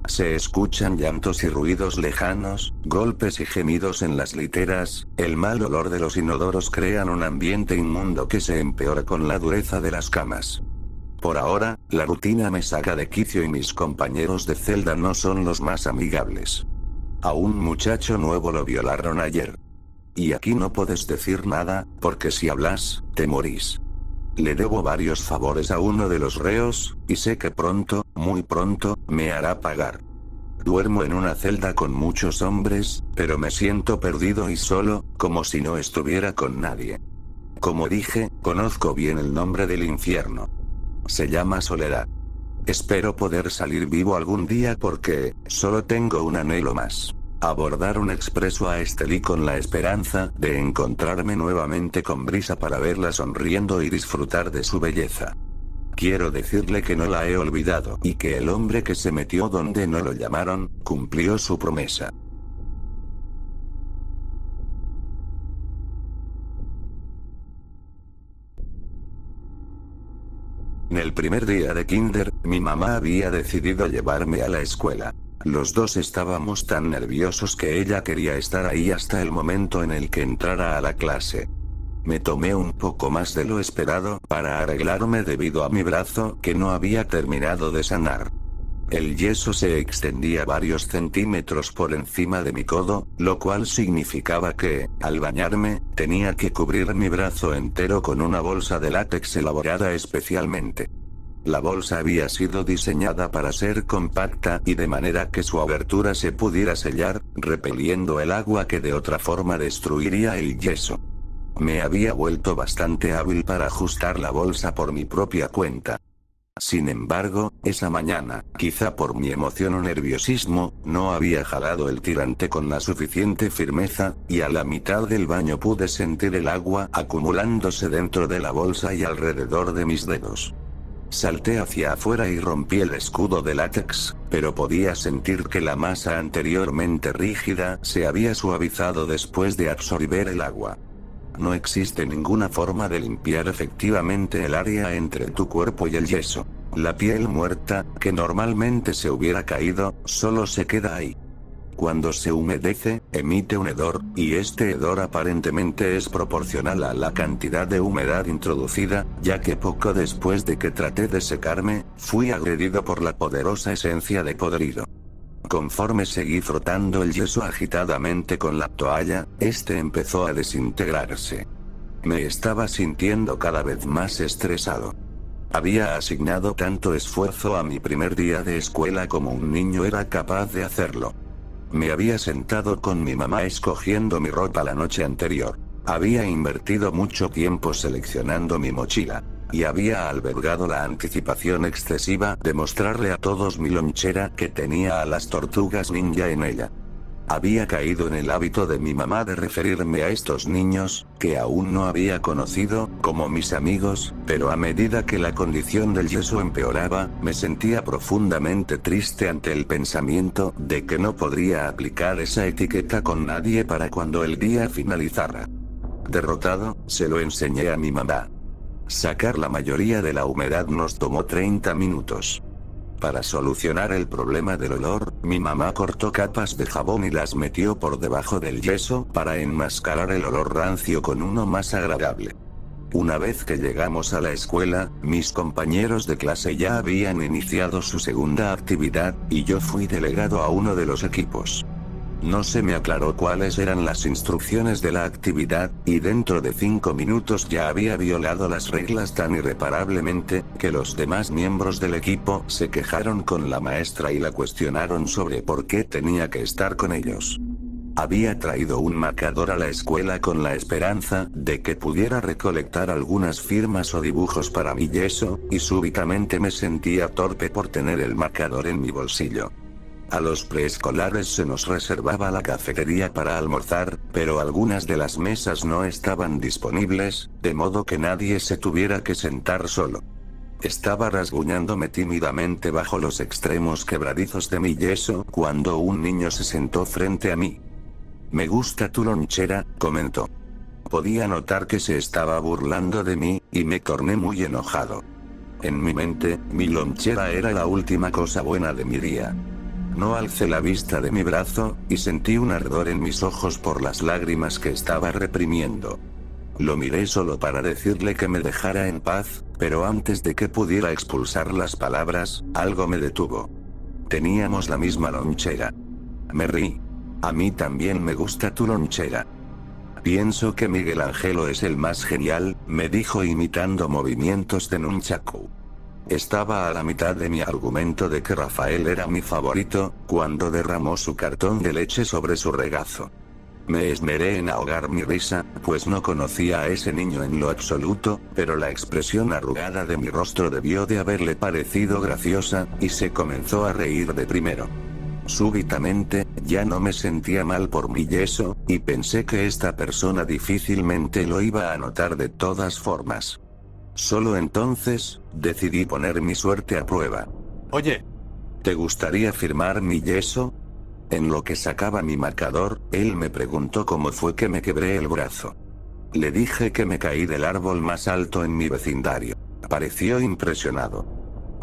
A: Se escuchan llantos y ruidos lejanos, golpes y gemidos en las literas, el mal olor de los inodoros crean un ambiente inmundo que se empeora con la dureza de las camas. Por ahora, la rutina me saca de quicio y mis compañeros de celda no son los más amigables. A un muchacho nuevo lo violaron ayer. Y aquí no puedes decir nada, porque si hablas, te morís. Le debo varios favores a uno de los reos, y sé que pronto, muy pronto, me hará pagar. Duermo en una celda con muchos hombres, pero me siento perdido y solo, como si no estuviera con nadie. Como dije, conozco bien el nombre del infierno. Se llama soledad. Espero poder salir vivo algún día porque, solo tengo un anhelo más. Abordar un expreso a Estelí con la esperanza de encontrarme nuevamente con Brisa para verla sonriendo y disfrutar de su belleza. Quiero decirle que no la he olvidado y que el hombre que se metió donde no lo llamaron, cumplió su promesa. En el primer día de kinder, mi mamá había decidido llevarme a la escuela. Los dos estábamos tan nerviosos que ella quería estar ahí hasta el momento en el que entrara a la clase. Me tomé un poco más de lo esperado para arreglarme debido a mi brazo que no había terminado de sanar. El yeso se extendía varios centímetros por encima de mi codo, lo cual significaba que, al bañarme, tenía que cubrir mi brazo entero con una bolsa de látex elaborada especialmente. La bolsa había sido diseñada para ser compacta y de manera que su abertura se pudiera sellar, repeliendo el agua que de otra forma destruiría el yeso. Me había vuelto bastante hábil para ajustar la bolsa por mi propia cuenta. Sin embargo, esa mañana, quizá por mi emoción o nerviosismo, no había jalado el tirante con la suficiente firmeza, y a la mitad del baño pude sentir el agua acumulándose dentro de la bolsa y alrededor de mis dedos. Salté hacia afuera y rompí el escudo de látex, pero podía sentir que la masa anteriormente rígida se había suavizado después de absorber el agua. No existe ninguna forma de limpiar efectivamente el área entre tu cuerpo y el yeso. La piel muerta, que normalmente se hubiera caído, solo se queda ahí. Cuando se humedece, emite un hedor, y este hedor aparentemente es proporcional a la cantidad de humedad introducida, ya que poco después de que traté de secarme, fui agredido por la poderosa esencia de podrido. Conforme seguí frotando el yeso agitadamente con la toalla, este empezó a desintegrarse. Me estaba sintiendo cada vez más estresado. Había asignado tanto esfuerzo a mi primer día de escuela como un niño era capaz de hacerlo. Me había sentado con mi mamá escogiendo mi ropa la noche anterior. Había invertido mucho tiempo seleccionando mi mochila. Y había albergado la anticipación excesiva de mostrarle a todos mi lonchera que tenía a las tortugas ninja en ella. Había caído en el hábito de mi mamá de referirme a estos niños, que aún no había conocido, como mis amigos, pero a medida que la condición del yeso empeoraba, me sentía profundamente triste ante el pensamiento de que no podría aplicar esa etiqueta con nadie para cuando el día finalizara. Derrotado, se lo enseñé a mi mamá. Sacar la mayoría de la humedad nos tomó 30 minutos. Para solucionar el problema del olor, mi mamá cortó capas de jabón y las metió por debajo del yeso para enmascarar el olor rancio con uno más agradable. Una vez que llegamos a la escuela, mis compañeros de clase ya habían iniciado su segunda actividad, y yo fui delegado a uno de los equipos. No se me aclaró cuáles eran las instrucciones de la actividad, y dentro de 5 minutos ya había violado las reglas tan irreparablemente, que los demás miembros del equipo se quejaron con la maestra y la cuestionaron sobre por qué tenía que estar con ellos. Había traído un marcador a la escuela con la esperanza de que pudiera recolectar algunas firmas o dibujos para mi yeso, y súbitamente me sentía torpe por tener el marcador en mi bolsillo. A los preescolares se nos reservaba la cafetería para almorzar, pero algunas de las mesas no estaban disponibles, de modo que nadie se tuviera que sentar solo. Estaba rasguñándome tímidamente bajo los extremos quebradizos de mi yeso cuando un niño se sentó frente a mí. «Me gusta tu lonchera», comentó. Podía notar que se estaba burlando de mí, y me torné muy enojado. En mi mente, mi lonchera era la última cosa buena de mi día. No alcé la vista de mi brazo, y sentí un ardor en mis ojos por las lágrimas que estaba reprimiendo. Lo miré solo para decirle que me dejara en paz, pero antes de que pudiera expulsar las palabras, algo me detuvo. Teníamos la misma lonchera. Me reí. A mí también me gusta tu lonchera. Pienso que Miguel Ángelo es el más genial, me dijo imitando movimientos de nunchaku. Estaba a la mitad de mi argumento de que Rafael era mi favorito, cuando derramó su cartón de leche sobre su regazo. Me esmeré en ahogar mi risa, pues no conocía a ese niño en lo absoluto, pero la expresión arrugada de mi rostro debió de haberle parecido graciosa, y se comenzó a reír de primero. Súbitamente, ya no me sentía mal por mi yeso, y pensé que esta persona difícilmente lo iba a notar de todas formas. Solo entonces, decidí poner mi suerte a prueba.
B: Oye,
A: ¿te gustaría firmar mi yeso? En lo que sacaba mi marcador, él me preguntó cómo fue que me quebré el brazo. Le dije que me caí del árbol más alto en mi vecindario. Pareció impresionado.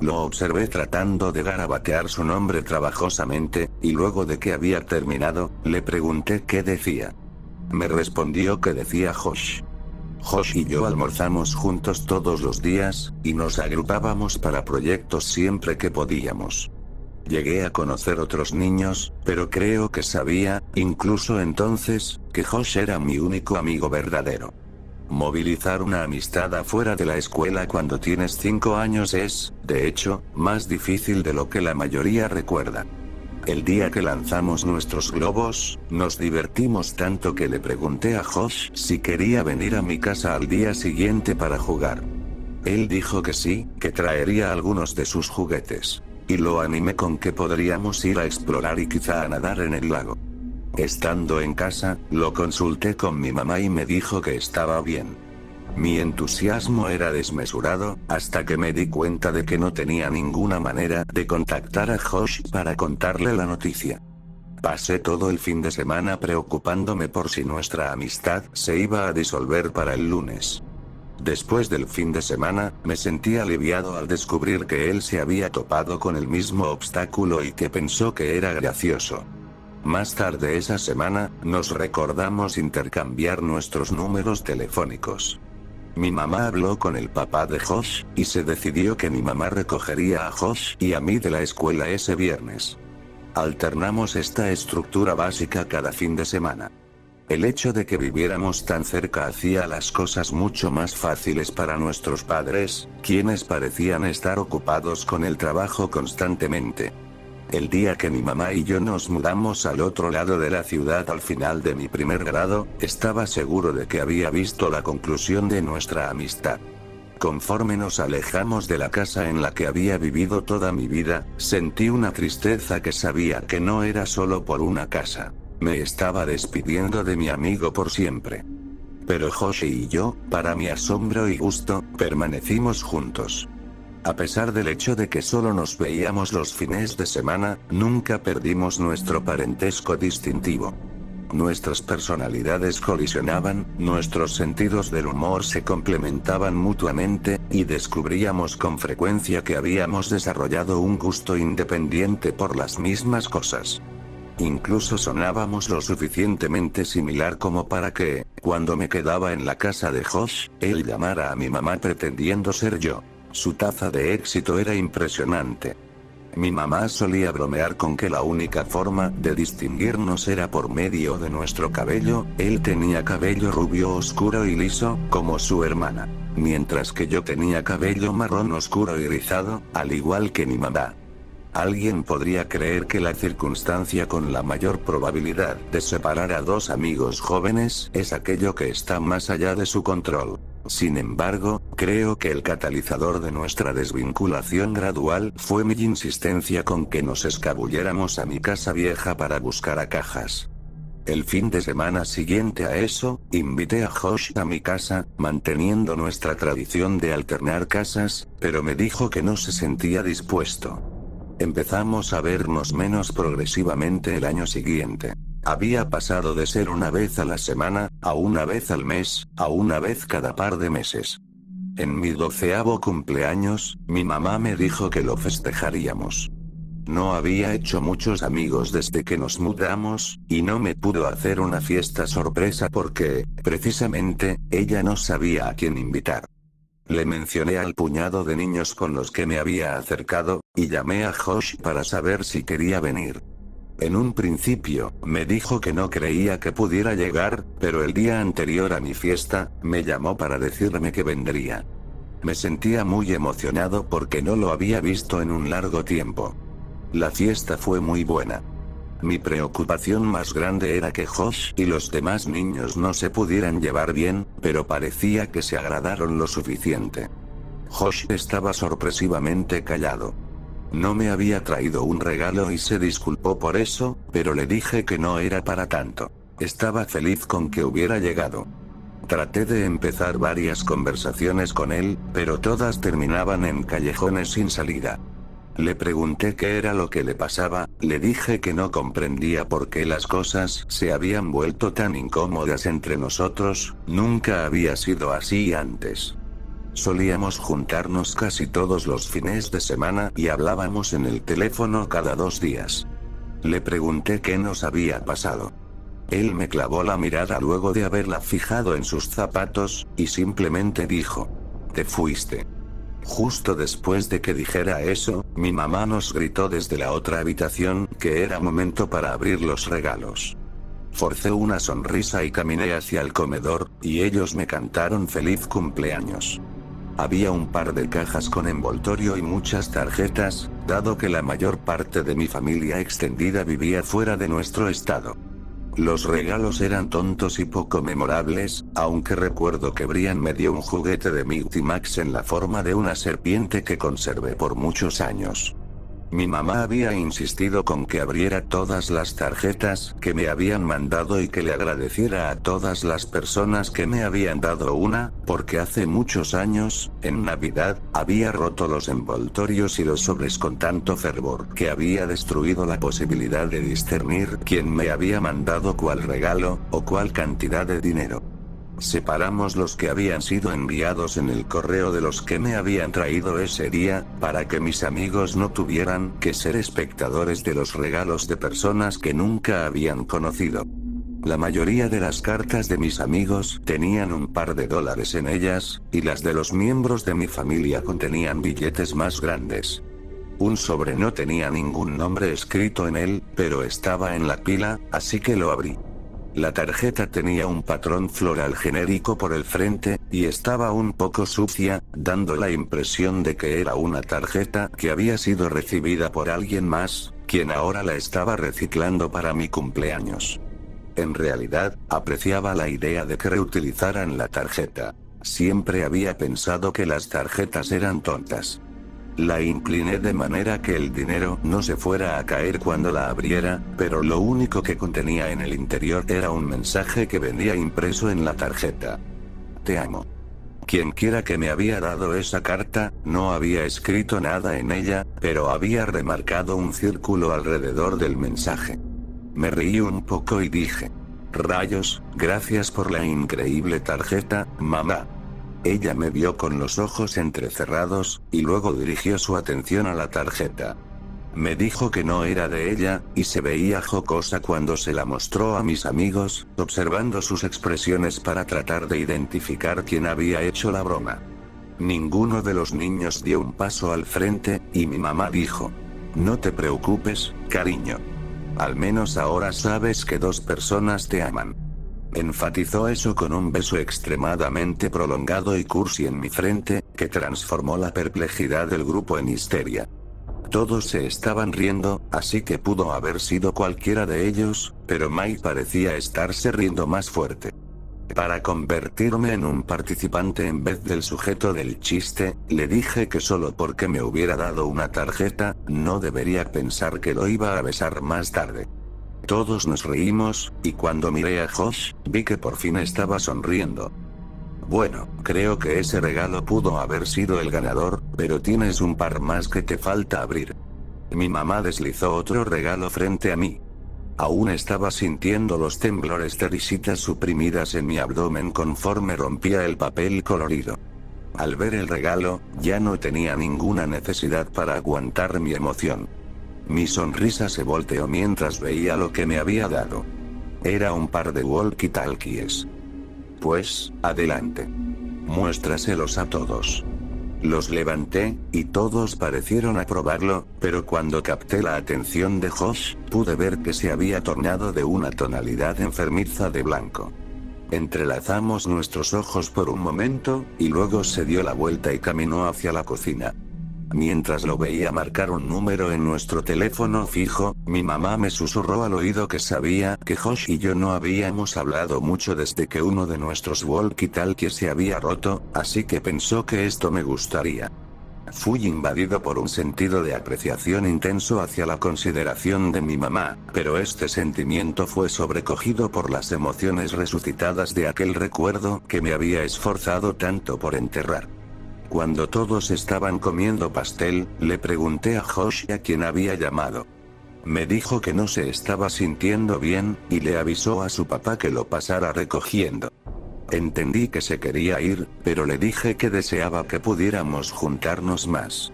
A: Lo observé tratando de garabatear su nombre trabajosamente, y luego de que había terminado, le pregunté qué decía. Me respondió que decía Josh. Josh y yo almorzamos juntos todos los días, y nos agrupábamos para proyectos siempre que podíamos. Llegué a conocer otros niños, pero creo que sabía, incluso entonces, que Josh era mi único amigo verdadero. Movilizar una amistad afuera de la escuela cuando tienes 5 años es, de hecho, más difícil de lo que la mayoría recuerda. El día que lanzamos nuestros globos, nos divertimos tanto que le pregunté a Josh si quería venir a mi casa al día siguiente para jugar. Él dijo que sí, que traería algunos de sus juguetes. Y lo animé con que podríamos ir a explorar y quizá a nadar en el lago. Estando en casa, lo consulté con mi mamá y me dijo que estaba bien. Mi entusiasmo era desmesurado, hasta que me di cuenta de que no tenía ninguna manera de contactar a Josh para contarle la noticia. Pasé todo el fin de semana preocupándome por si nuestra amistad se iba a disolver para el lunes. Después del fin de semana, me sentí aliviado al descubrir que él se había topado con el mismo obstáculo y que pensó que era gracioso. Más tarde esa semana, nos recordamos intercambiar nuestros números telefónicos. Mi mamá habló con el papá de Josh, y se decidió que mi mamá recogería a Josh y a mí de la escuela ese viernes. Alternamos esta estructura básica cada fin de semana. El hecho de que viviéramos tan cerca hacía las cosas mucho más fáciles para nuestros padres, quienes parecían estar ocupados con el trabajo constantemente. El día que mi mamá y yo nos mudamos al otro lado de la ciudad al final de mi primer grado, estaba seguro de que había visto la conclusión de nuestra amistad. Conforme nos alejamos de la casa en la que había vivido toda mi vida, sentí una tristeza que sabía que no era solo por una casa. Me estaba despidiendo de mi amigo por siempre. Pero Josh y yo, para mi asombro y gusto, permanecimos juntos. A pesar del hecho de que solo nos veíamos los fines de semana, nunca perdimos nuestro parentesco distintivo. Nuestras personalidades colisionaban, nuestros sentidos del humor se complementaban mutuamente, y descubríamos con frecuencia que habíamos desarrollado un gusto independiente por las mismas cosas. Incluso sonábamos lo suficientemente similar como para que, cuando me quedaba en la casa de Josh, él llamara a mi mamá pretendiendo ser yo. Su taza de éxito era impresionante. Mi mamá solía bromear con que la única forma de distinguirnos era por medio de nuestro cabello. Él tenía cabello rubio oscuro y liso, como su hermana, mientras que yo tenía cabello marrón oscuro y rizado, al igual que mi mamá. Alguien podría creer que la circunstancia con la mayor probabilidad de separar a dos amigos jóvenes es aquello que está más allá de su control. Sin embargo, creo que el catalizador de nuestra desvinculación gradual fue mi insistencia con que nos escabulléramos a mi casa vieja para buscar a Cajas. El fin de semana siguiente a eso, invité a Josh a mi casa, manteniendo nuestra tradición de alternar casas, pero me dijo que no se sentía dispuesto. Empezamos a vernos menos progresivamente el año siguiente. Había pasado de ser una vez a la semana, a una vez al mes, a una vez cada par de meses. En mi 12º cumpleaños, mi mamá me dijo que lo festejaríamos. No había hecho muchos amigos desde que nos mudamos, y no me pudo hacer una fiesta sorpresa porque, precisamente, ella no sabía a quién invitar. Le mencioné al puñado de niños con los que me había acercado, y llamé a Josh para saber si quería venir. En un principio, me dijo que no creía que pudiera llegar, pero el día anterior a mi fiesta, me llamó para decirme que vendría. Me sentía muy emocionado porque no lo había visto en un largo tiempo. La fiesta fue muy buena. Mi preocupación más grande era que Josh y los demás niños no se pudieran llevar bien, pero parecía que se agradaron lo suficiente. Josh estaba sorpresivamente callado. No me había traído un regalo y se disculpó por eso, pero le dije que no era para tanto. Estaba feliz con que hubiera llegado. Traté de empezar varias conversaciones con él, pero todas terminaban en callejones sin salida. Le pregunté qué era lo que le pasaba, le dije que no comprendía por qué las cosas se habían vuelto tan incómodas entre nosotros, nunca había sido así antes. Solíamos juntarnos casi todos los fines de semana y hablábamos en el teléfono cada 2 días. Le pregunté qué nos había pasado. Él me clavó la mirada luego de haberla fijado en sus zapatos, y simplemente dijo: "Te fuiste". Justo después de que dijera eso, mi mamá nos gritó desde la otra habitación que era momento para abrir los regalos. Forcé una sonrisa y caminé hacia el comedor, y ellos me cantaron feliz cumpleaños. Había un par de cajas con envoltorio y muchas tarjetas, dado que la mayor parte de mi familia extendida vivía fuera de nuestro estado. Los regalos eran tontos y poco memorables, aunque recuerdo que Brian me dio un juguete de Mighty Max en la forma de una serpiente que conservé por muchos años. Mi mamá había insistido con que abriera todas las tarjetas que me habían mandado y que le agradeciera a todas las personas que me habían dado una, porque hace muchos años, en Navidad, había roto los envoltorios y los sobres con tanto fervor que había destruido la posibilidad de discernir quién me había mandado cuál regalo, o cuál cantidad de dinero. Separamos los que habían sido enviados en el correo de los que me habían traído ese día, para que mis amigos no tuvieran que ser espectadores de los regalos de personas que nunca habían conocido. La mayoría de las cartas de mis amigos tenían un par de dólares en ellas, y las de los miembros de mi familia contenían billetes más grandes. Un sobre no tenía ningún nombre escrito en él, pero estaba en la pila, así que lo abrí. La tarjeta tenía un patrón floral genérico por el frente, y estaba un poco sucia, dando la impresión de que era una tarjeta que había sido recibida por alguien más, quien ahora la estaba reciclando para mi cumpleaños. En realidad, apreciaba la idea de que reutilizaran la tarjeta. Siempre había pensado que las tarjetas eran tontas. La incliné de manera que el dinero no se fuera a caer cuando la abriera, pero lo único que contenía en el interior era un mensaje que venía impreso en la tarjeta. Te amo. Quien quiera que me había dado esa carta, no había escrito nada en ella, pero había remarcado un círculo alrededor del mensaje. Me reí un poco y dije: rayos, gracias por la increíble tarjeta, mamá. Ella me vio con los ojos entrecerrados, y luego dirigió su atención a la tarjeta. Me dijo que no era de ella, y se veía jocosa cuando se la mostró a mis amigos, observando sus expresiones para tratar de identificar quién había hecho la broma. Ninguno de los niños dio un paso al frente, y mi mamá dijo: no te preocupes, cariño. Al menos ahora sabes que 2 personas te aman. Enfatizó eso con un beso extremadamente prolongado y cursi en mi frente, que transformó la perplejidad del grupo en histeria. Todos se estaban riendo, así que pudo haber sido cualquiera de ellos, pero Mike parecía estarse riendo más fuerte. Para convertirme en un participante en vez del sujeto del chiste, le dije que solo porque me hubiera dado una tarjeta, no debería pensar que lo iba a besar más tarde. Todos nos reímos, y cuando miré a Josh, vi que por fin estaba sonriendo. Bueno, creo que ese regalo pudo haber sido el ganador, pero tienes un par más que te falta abrir. Mi mamá deslizó otro regalo frente a mí. Aún estaba sintiendo los temblores de risitas suprimidas en mi abdomen conforme rompía el papel colorido. Al ver el regalo, ya no tenía ninguna necesidad para aguantar mi emoción. Mi sonrisa se volteó mientras veía lo que me había dado. Era un par de walkie-talkies. Pues, adelante. Muéstraselos a todos. Los levanté, y todos parecieron aprobarlo, pero cuando capté la atención de Josh, pude ver que se había tornado de una tonalidad enfermiza de blanco. Entrelazamos nuestros ojos por un momento, y luego se dio la vuelta y caminó hacia la cocina. Mientras lo veía marcar un número en nuestro teléfono fijo, mi mamá me susurró al oído que sabía que Josh y yo no habíamos hablado mucho desde que uno de nuestros walkie-talkies se había roto, así que pensó que esto me gustaría. Fui invadido por un sentido de apreciación intenso hacia la consideración de mi mamá, pero este sentimiento fue sobrecogido por las emociones resucitadas de aquel recuerdo que me había esforzado tanto por enterrar. Cuando todos estaban comiendo pastel, le pregunté a Josh a quién había llamado. Me dijo que no se estaba sintiendo bien, y le avisó a su papá que lo pasara recogiendo. Entendí que se quería ir, pero le dije que deseaba que pudiéramos juntarnos más.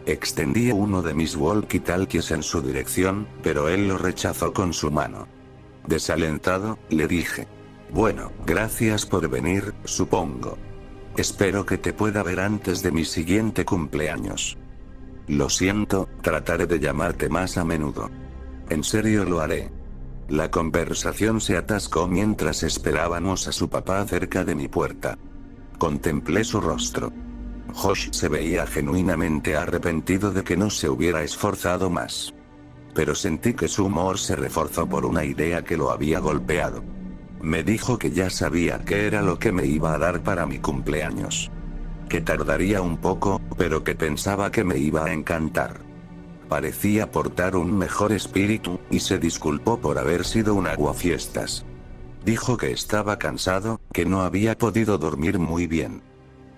A: Extendí uno de mis walkie-talkies en su dirección, pero él lo rechazó con su mano. Desalentado, le dije: bueno, gracias por venir, supongo. Espero que te pueda ver antes de mi siguiente cumpleaños. Lo siento, trataré de llamarte más a menudo. En serio lo haré. La conversación se atascó mientras esperábamos a su papá cerca de mi puerta. Contemplé su rostro. Josh se veía genuinamente arrepentido de que no se hubiera esforzado más. Pero sentí que su humor se reforzó por una idea que lo había golpeado. Me dijo que ya sabía qué era lo que me iba a dar para mi cumpleaños. Que tardaría un poco, pero que pensaba que me iba a encantar. Parecía portar un mejor espíritu, y se disculpó por haber sido un aguafiestas. Dijo que estaba cansado, que no había podido dormir muy bien.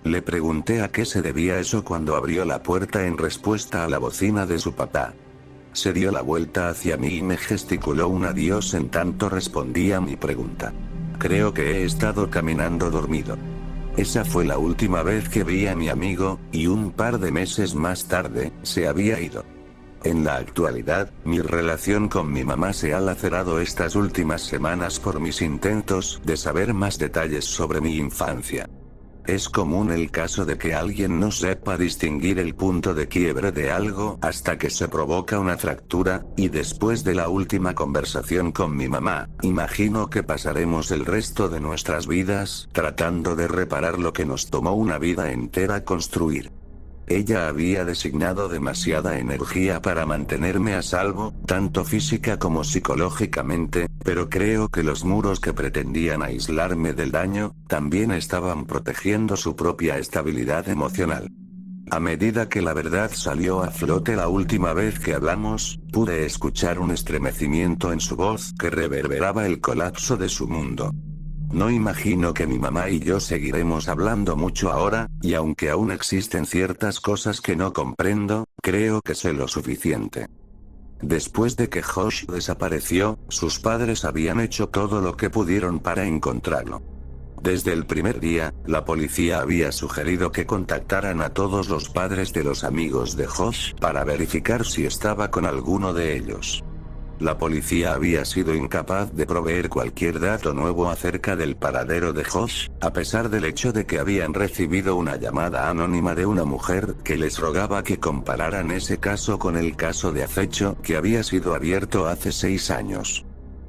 A: Le pregunté a qué se debía eso cuando abrió la puerta en respuesta a la bocina de su papá. Se dio la vuelta hacia mí y me gesticuló un adiós en tanto respondía a mi pregunta. Creo que he estado caminando dormido. Esa fue la última vez que vi a mi amigo, y un par de meses más tarde, se había ido. En la actualidad, mi relación con mi mamá se ha lacerado estas últimas semanas por mis intentos de saber más detalles sobre mi infancia. Es común el caso de que alguien no sepa distinguir el punto de quiebre de algo hasta que se provoca una fractura, y después de la última conversación con mi mamá, imagino que pasaremos el resto de nuestras vidas tratando de reparar lo que nos tomó una vida entera construir. Ella había designado demasiada energía para mantenerme a salvo, tanto física como psicológicamente, pero creo que los muros que pretendían aislarme del daño, también estaban protegiendo su propia estabilidad emocional. A medida que la verdad salió a flote la última vez que hablamos, pude escuchar un estremecimiento en su voz que reverberaba el colapso de su mundo. No imagino que mi mamá y yo seguiremos hablando mucho ahora, y aunque aún existen ciertas cosas que no comprendo, creo que sé lo suficiente. Después de que Josh desapareció, sus padres habían hecho todo lo que pudieron para encontrarlo. Desde el primer día, la policía había sugerido que contactaran a todos los padres de los amigos de Josh para verificar si estaba con alguno de ellos. La policía había sido incapaz de proveer cualquier dato nuevo acerca del paradero de Josh, a pesar del hecho de que habían recibido una llamada anónima de una mujer que les rogaba que compararan ese caso con el caso de acecho que había sido abierto hace 6 años.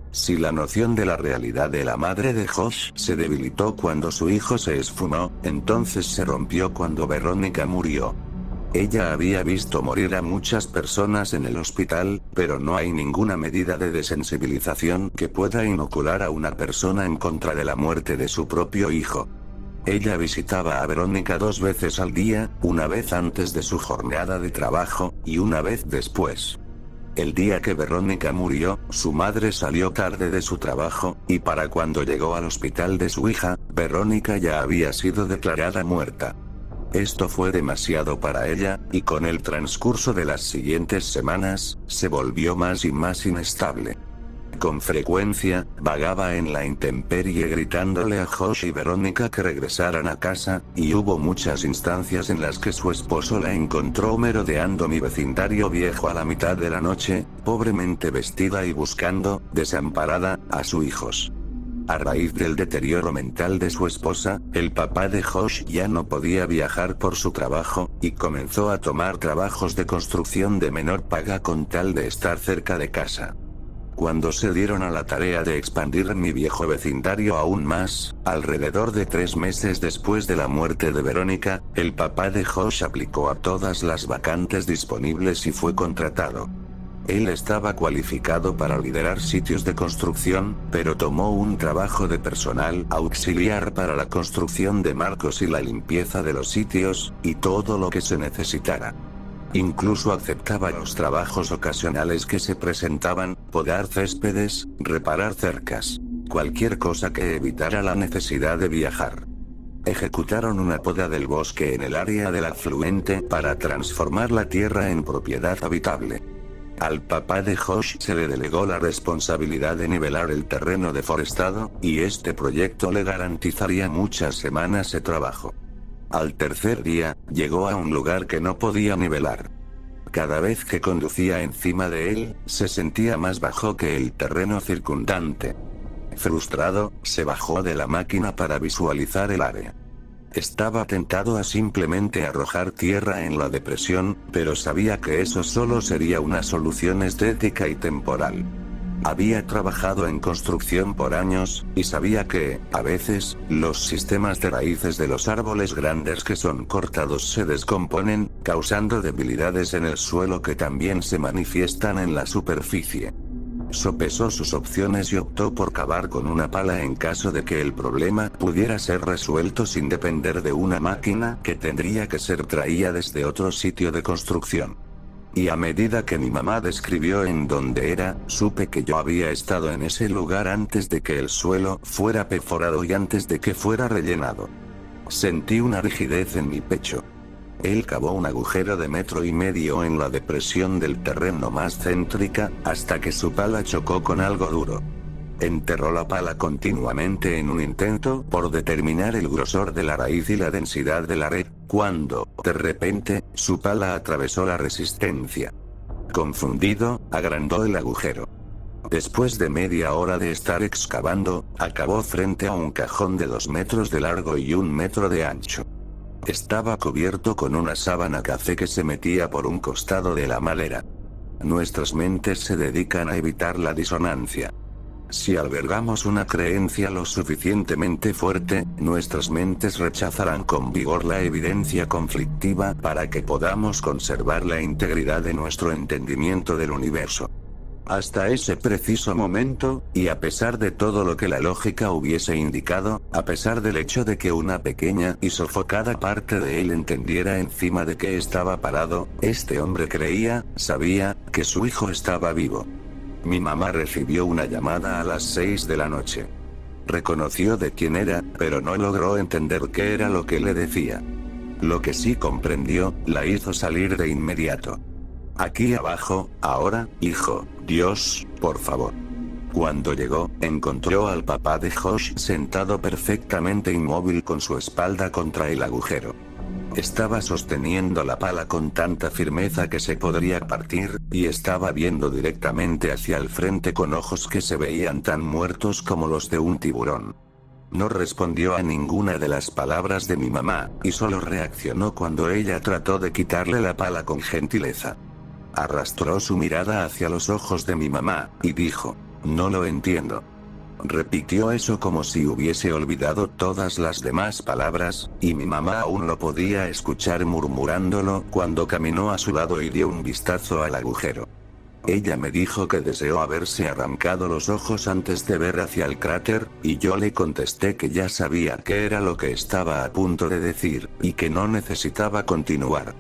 A: Si la noción de la realidad de la madre de Josh se debilitó cuando su hijo se esfumó, entonces se rompió cuando Verónica murió. Ella había visto morir a muchas personas en el hospital, pero no hay ninguna medida de desensibilización que pueda inocular a una persona en contra de la muerte de su propio hijo. Ella visitaba a Verónica 2 veces al día, una vez antes de su jornada de trabajo, y una vez después. El día que Verónica murió, su madre salió tarde de su trabajo, y para cuando llegó al hospital de su hija, Verónica ya había sido declarada muerta. Esto fue demasiado para ella, y con el transcurso de las siguientes semanas, se volvió más y más inestable. Con frecuencia, vagaba en la intemperie gritándole a Josh y Verónica que regresaran a casa, y hubo muchas instancias en las que su esposo la encontró merodeando mi vecindario viejo a la mitad de la noche, pobremente vestida y buscando, desamparada, a sus hijos. A raíz del deterioro mental de su esposa, el papá de Josh ya no podía viajar por su trabajo, y comenzó a tomar trabajos de construcción de menor paga con tal de estar cerca de casa. Cuando se dieron a la tarea de expandir mi viejo vecindario aún más, alrededor de 3 meses después de la muerte de Verónica, el papá de Josh aplicó a todas las vacantes disponibles y fue contratado. Él estaba cualificado para liderar sitios de construcción, pero tomó un trabajo de personal auxiliar para la construcción de marcos y la limpieza de los sitios, y todo lo que se necesitara. Incluso aceptaba los trabajos ocasionales que se presentaban, podar céspedes, reparar cercas. Cualquier cosa que evitara la necesidad de viajar. Ejecutaron una poda del bosque en el área del afluente para transformar la tierra en propiedad habitable. Al papá de Josh se le delegó la responsabilidad de nivelar el terreno deforestado, y este proyecto le garantizaría muchas semanas de trabajo. Al tercer día, llegó a un lugar que no podía nivelar. Cada vez que conducía encima de él, se sentía más bajo que el terreno circundante. Frustrado, se bajó de la máquina para visualizar el área. Estaba tentado a simplemente arrojar tierra en la depresión, pero sabía que eso solo sería una solución estética y temporal. Había trabajado en construcción por años, y sabía que, a veces, los sistemas de raíces de los árboles grandes que son cortados se descomponen, causando debilidades en el suelo que también se manifiestan en la superficie. Sopesó sus opciones y optó por cavar con una pala en caso de que el problema pudiera ser resuelto sin depender de una máquina que tendría que ser traída desde otro sitio de construcción. Y a medida que mi mamá describió en dónde era, supe que yo había estado en ese lugar antes de que el suelo fuera perforado y antes de que fuera rellenado. Sentí una rigidez en mi pecho. Él cavó un agujero de 1,5 metros en la depresión del terreno más céntrica, hasta que su pala chocó con algo duro. Enterró la pala continuamente en un intento por determinar el grosor de la raíz y la densidad de la red, cuando, de repente, su pala atravesó la resistencia. Confundido, agrandó el agujero. Después de media hora de estar excavando, acabó frente a un cajón de 2 metros de largo y 1 metro de ancho. Estaba cubierto con una sábana café que se metía por un costado de la madera. Nuestras mentes se dedican a evitar la disonancia. Si albergamos una creencia lo suficientemente fuerte, nuestras mentes rechazarán con vigor la evidencia conflictiva para que podamos conservar la integridad de nuestro entendimiento del universo. Hasta ese preciso momento, y a pesar de todo lo que la lógica hubiese indicado, a pesar del hecho de que una pequeña y sofocada parte de él entendiera encima de qué estaba parado, este hombre sabía, que su hijo estaba vivo. Mi mamá recibió una llamada a las 6 de la noche. Reconoció de quién era, pero no logró entender qué era lo que le decía. Lo que sí comprendió, la hizo salir de inmediato. Aquí abajo, ahora, hijo, Dios, por favor. Cuando llegó, encontró al papá de Josh sentado perfectamente inmóvil con su espalda contra el agujero. Estaba sosteniendo la pala con tanta firmeza que se podría partir, y estaba viendo directamente hacia el frente con ojos que se veían tan muertos como los de un tiburón. No respondió a ninguna de las palabras de mi mamá, y solo reaccionó cuando ella trató de quitarle la pala con gentileza. Arrastró su mirada hacia los ojos de mi mamá, y dijo, no lo entiendo. Repitió eso como si hubiese olvidado todas las demás palabras, y mi mamá aún lo podía escuchar murmurándolo cuando caminó a su lado y dio un vistazo al agujero. Ella me dijo que deseó haberse arrancado los ojos antes de ver hacia el cráter, y yo le contesté que ya sabía qué era lo que estaba a punto de decir, y que no necesitaba continuar.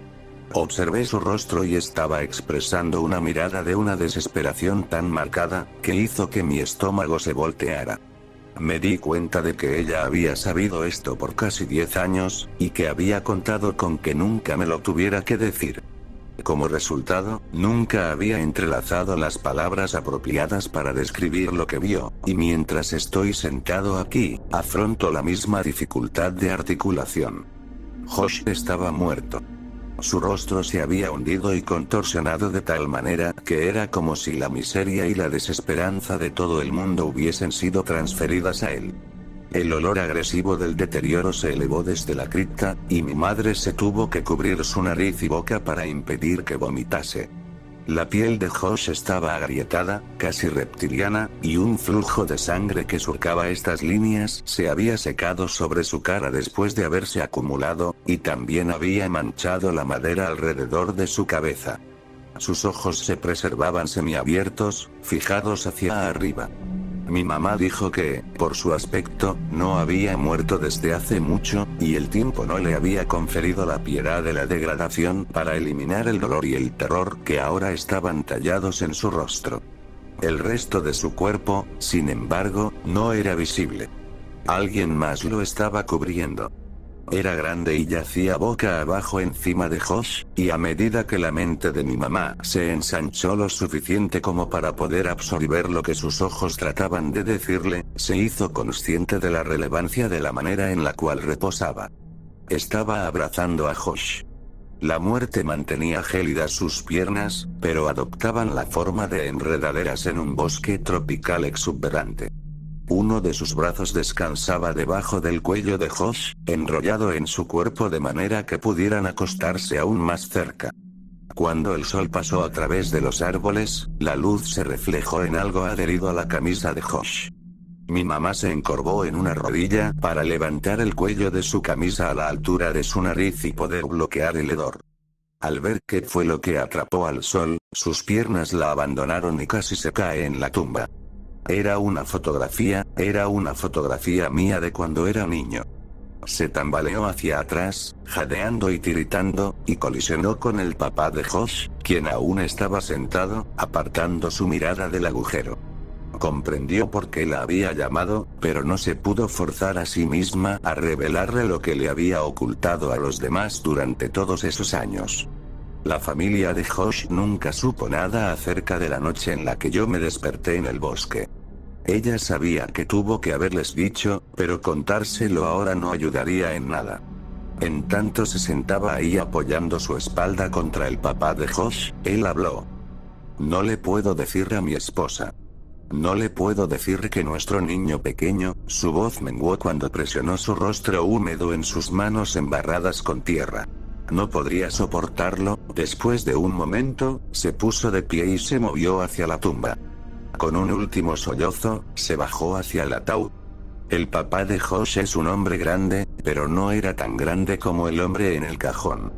A: Observé su rostro y estaba expresando una mirada de una desesperación tan marcada, que hizo que mi estómago se volteara. Me di cuenta de que ella había sabido esto por casi 10 años, y que había contado con que nunca me lo tuviera que decir. Como resultado, nunca había entrelazado las palabras apropiadas para describir lo que vio, y mientras estoy sentado aquí, afronto la misma dificultad de articulación. Josh estaba muerto. Su rostro se había hundido y contorsionado de tal manera que era como si la miseria y la desesperanza de todo el mundo hubiesen sido transferidas a él. El olor agresivo del deterioro se elevó desde la cripta, y mi madre se tuvo que cubrir su nariz y boca para impedir que vomitase. La piel de Josh estaba agrietada, casi reptiliana, y un flujo de sangre que surcaba estas líneas se había secado sobre su cara después de haberse acumulado, y también había manchado la madera alrededor de su cabeza. Sus ojos se preservaban semiabiertos, fijados hacia arriba. Mi mamá dijo que, por su aspecto, no había muerto desde hace mucho, y el tiempo no le había conferido la piedad de la degradación para eliminar el dolor y el terror que ahora estaban tallados en su rostro. El resto de su cuerpo, sin embargo, no era visible. Alguien más lo estaba cubriendo. Era grande y yacía boca abajo encima de Josh, y a medida que la mente de mi mamá se ensanchó lo suficiente como para poder absorber lo que sus ojos trataban de decirle, se hizo consciente de la relevancia de la manera en la cual reposaba. Estaba abrazando a Josh. La muerte mantenía gélidas sus piernas, pero adoptaban la forma de enredaderas en un bosque tropical exuberante. Uno de sus brazos descansaba debajo del cuello de Josh, enrollado en su cuerpo de manera que pudieran acostarse aún más cerca. Cuando el sol pasó a través de los árboles, la luz se reflejó en algo adherido a la camisa de Josh. Mi mamá se encorvó en una rodilla para levantar el cuello de su camisa a la altura de su nariz y poder bloquear el hedor. Al ver qué fue lo que atrapó al sol, sus piernas la abandonaron y casi se cae en la tumba. Era una fotografía mía de cuando era niño. Se tambaleó hacia atrás, jadeando y tiritando, y colisionó con el papá de Josh, quien aún estaba sentado, apartando su mirada del agujero. Comprendió por qué la había llamado, pero no se pudo forzar a sí misma a revelarle lo que le había ocultado a los demás durante todos esos años. La familia de Josh nunca supo nada acerca de la noche en la que yo me desperté en el bosque. Ella sabía que tuvo que haberles dicho, pero contárselo ahora no ayudaría en nada. En tanto se sentaba ahí apoyando su espalda contra el papá de Josh, él habló. No le puedo decir a mi esposa. No le puedo decir que nuestro niño pequeño, su voz menguó cuando presionó su rostro húmedo en sus manos embarradas con tierra. No podría soportarlo. Después de un momento, se puso de pie y se movió hacia la tumba. Con un último sollozo, se bajó hacia el ataúd. El papá de Josh es un hombre grande, pero no era tan grande como el hombre en el cajón.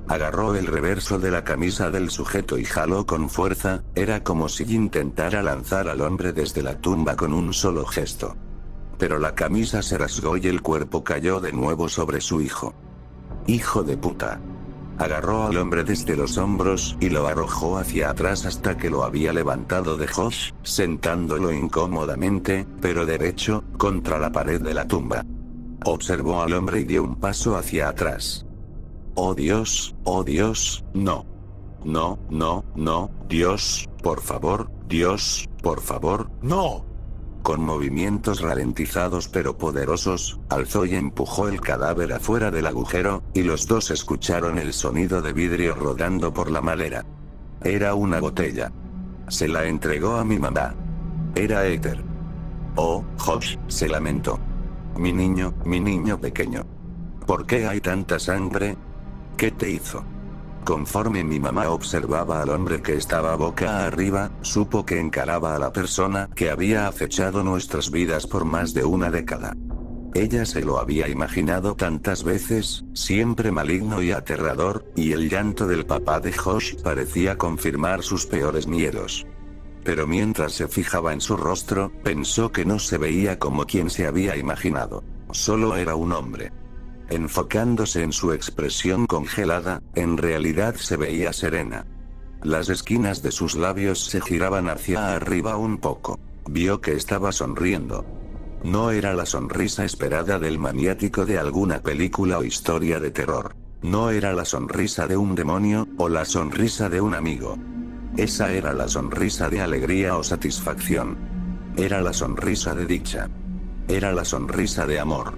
A: Agarró el reverso de la camisa del sujeto y jaló con fuerza, era como si intentara lanzar al hombre desde la tumba con un solo gesto. Pero la camisa se rasgó y el cuerpo cayó de nuevo sobre su hijo. ¡Hijo de puta! Agarró al hombre desde los hombros y lo arrojó hacia atrás hasta que lo había levantado de Josh, sentándolo incómodamente, pero derecho, contra la pared de la tumba. Observó al hombre y dio un paso hacia atrás. ¡Oh Dios, no! No, no, no, Dios, por favor, no! Con movimientos ralentizados pero poderosos, alzó y empujó el cadáver afuera del agujero, y los dos escucharon el sonido de vidrio rodando por la madera. Era una botella. Se la entregó a mi mamá. Era éter. Oh, Josh, se lamentó. Mi niño pequeño. ¿Por qué hay tanta sangre? ¿Qué te hizo? Conforme mi mamá observaba al hombre que estaba boca arriba, supo que encaraba a la persona que había acechado nuestras vidas por más de una década. Ella se lo había imaginado tantas veces, siempre maligno y aterrador, y el llanto del papá de Josh parecía confirmar sus peores miedos. Pero mientras se fijaba en su rostro, pensó que no se veía como quien se había imaginado. Solo era un hombre. Enfocándose en su expresión congelada, en realidad se veía serena. Las esquinas de sus labios se giraban hacia arriba un poco. Vio que estaba sonriendo. No era la sonrisa esperada del maniático de alguna película o historia de terror. No era la sonrisa de un demonio, o la sonrisa de un amigo. Esa era la sonrisa de alegría o satisfacción. Era la sonrisa de dicha. Era la sonrisa de amor.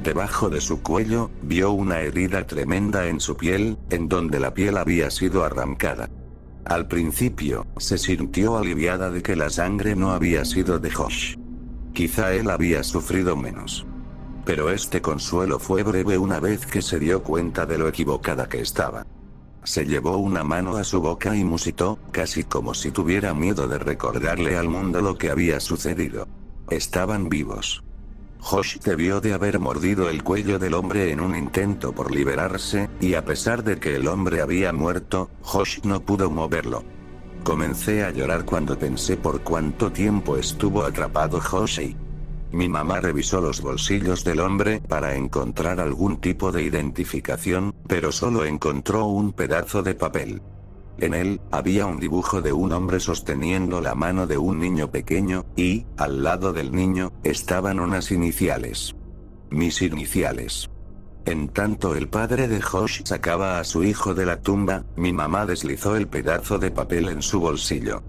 A: Debajo de su cuello, vio una herida tremenda en su piel, en donde la piel había sido arrancada. Al principio, se sintió aliviada de que la sangre no había sido de Josh. Quizá él había sufrido menos. Pero este consuelo fue breve una vez que se dio cuenta de lo equivocada que estaba. Se llevó una mano a su boca y musitó, casi como si tuviera miedo de recordarle al mundo lo que había sucedido. Estaban vivos. Josh debió de haber mordido el cuello del hombre en un intento por liberarse, y a pesar de que el hombre había muerto, Josh no pudo moverlo. Comencé a llorar cuando pensé por cuánto tiempo estuvo atrapado Josh ahí. Mi mamá revisó los bolsillos del hombre para encontrar algún tipo de identificación, pero solo encontró un pedazo de papel. En él, había un dibujo de un hombre sosteniendo la mano de un niño pequeño, y, al lado del niño, estaban unas iniciales. Mis iniciales. En tanto el padre de Josh sacaba a su hijo de la tumba, mi mamá deslizó el pedazo de papel en su bolsillo.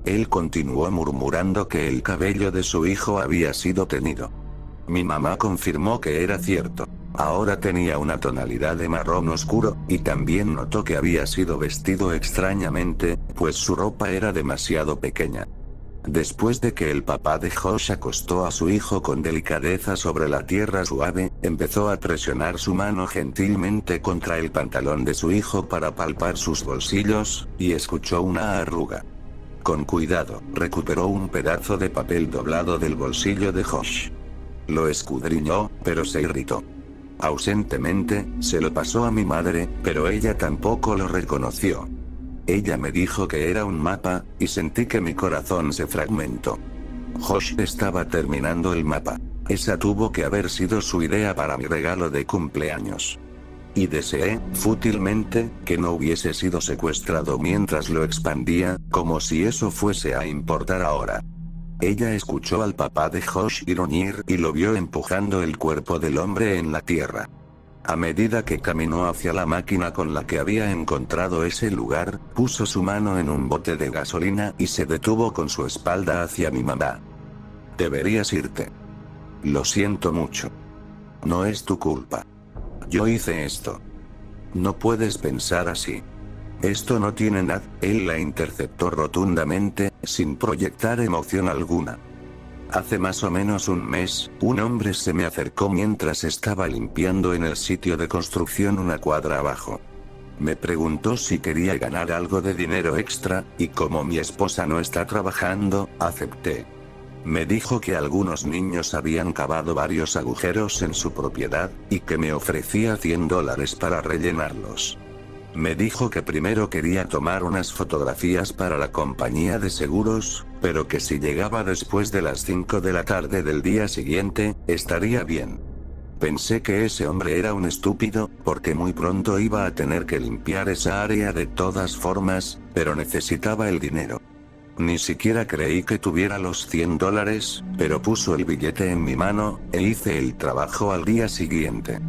A: Él continuó murmurando que el cabello de su hijo había sido teñido. Mi mamá confirmó que era cierto. Ahora tenía una tonalidad de marrón oscuro, y también notó que había sido vestido extrañamente, pues su ropa era demasiado pequeña. Después de que el papá de Josh acostó a su hijo con delicadeza sobre la tierra suave, empezó a presionar su mano gentilmente contra el pantalón de su hijo para palpar sus bolsillos, y escuchó una arruga. Con cuidado, recuperó un pedazo de papel doblado del bolsillo de Josh. Lo escudriñó, pero se irritó. Ausentemente, se lo pasó a mi madre, pero ella tampoco lo reconoció. Ella me dijo que era un mapa, y sentí que mi corazón se fragmentó. Josh estaba terminando el mapa. Esa tuvo que haber sido su idea para mi regalo de cumpleaños. Y deseé, fútilmente, que no hubiese sido secuestrado mientras lo expandía, como si eso fuese a importar ahora. Ella escuchó al papá de Josh gruñir y lo vio empujando el cuerpo del hombre en la tierra. A medida que caminó hacia la máquina con la que había encontrado ese lugar, puso su mano en un bote de gasolina y se detuvo con su espalda hacia mi mamá. Deberías irte. Lo siento mucho. No es tu culpa. Yo hice esto. No puedes pensar así. Esto no tiene nada, él la interceptó rotundamente, sin proyectar emoción alguna. Hace más o menos un mes, un hombre se me acercó mientras estaba limpiando en el sitio de construcción una cuadra abajo. Me preguntó si quería ganar algo de dinero extra, y como mi esposa no está trabajando, acepté. Me dijo que algunos niños habían cavado varios agujeros en su propiedad, y que me ofrecía $100 para rellenarlos. Me dijo que primero quería tomar unas fotografías para la compañía de seguros, pero que si llegaba después de las 5 de la tarde del día siguiente, estaría bien. Pensé que ese hombre era un estúpido, porque muy pronto iba a tener que limpiar esa área de todas formas, pero necesitaba el dinero. Ni siquiera creí que tuviera los $100, pero puso el billete en mi mano, e hice el trabajo al día siguiente.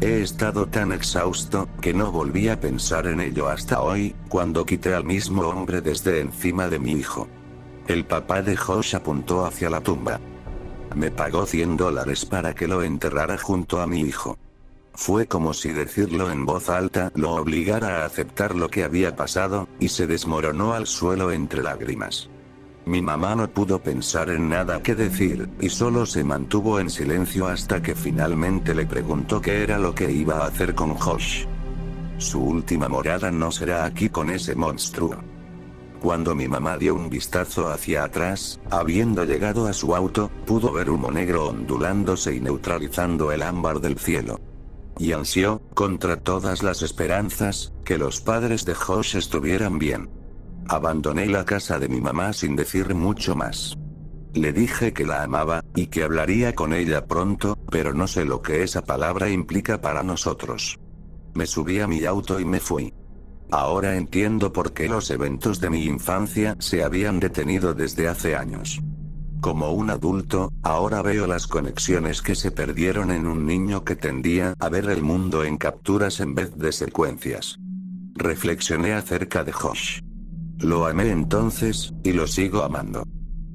A: He estado tan exhausto, que no volví a pensar en ello hasta hoy, cuando quité al mismo hombre desde encima de mi hijo. El papá de Josh apuntó hacia la tumba. Me pagó $100 para que lo enterrara junto a mi hijo. Fue como si decirlo en voz alta lo obligara a aceptar lo que había pasado, y se desmoronó al suelo entre lágrimas. Mi mamá no pudo pensar en nada que decir, y solo se mantuvo en silencio hasta que finalmente le preguntó qué era lo que iba a hacer con Josh. Su última morada no será aquí con ese monstruo. Cuando mi mamá dio un vistazo hacia atrás, habiendo llegado a su auto, pudo ver humo negro ondulándose y neutralizando el ámbar del cielo. Y ansió, contra todas las esperanzas, que los padres de Josh estuvieran bien. Abandoné la casa de mi mamá sin decir mucho más. Le dije que la amaba, y que hablaría con ella pronto, pero no sé lo que esa palabra implica para nosotros. Me subí a mi auto y me fui. Ahora entiendo por qué los eventos de mi infancia se habían detenido desde hace años. Como un adulto, ahora veo las conexiones que se perdieron en un niño que tendía a ver el mundo en capturas en vez de secuencias. Reflexioné acerca de Josh. Lo amé entonces, y lo sigo amando.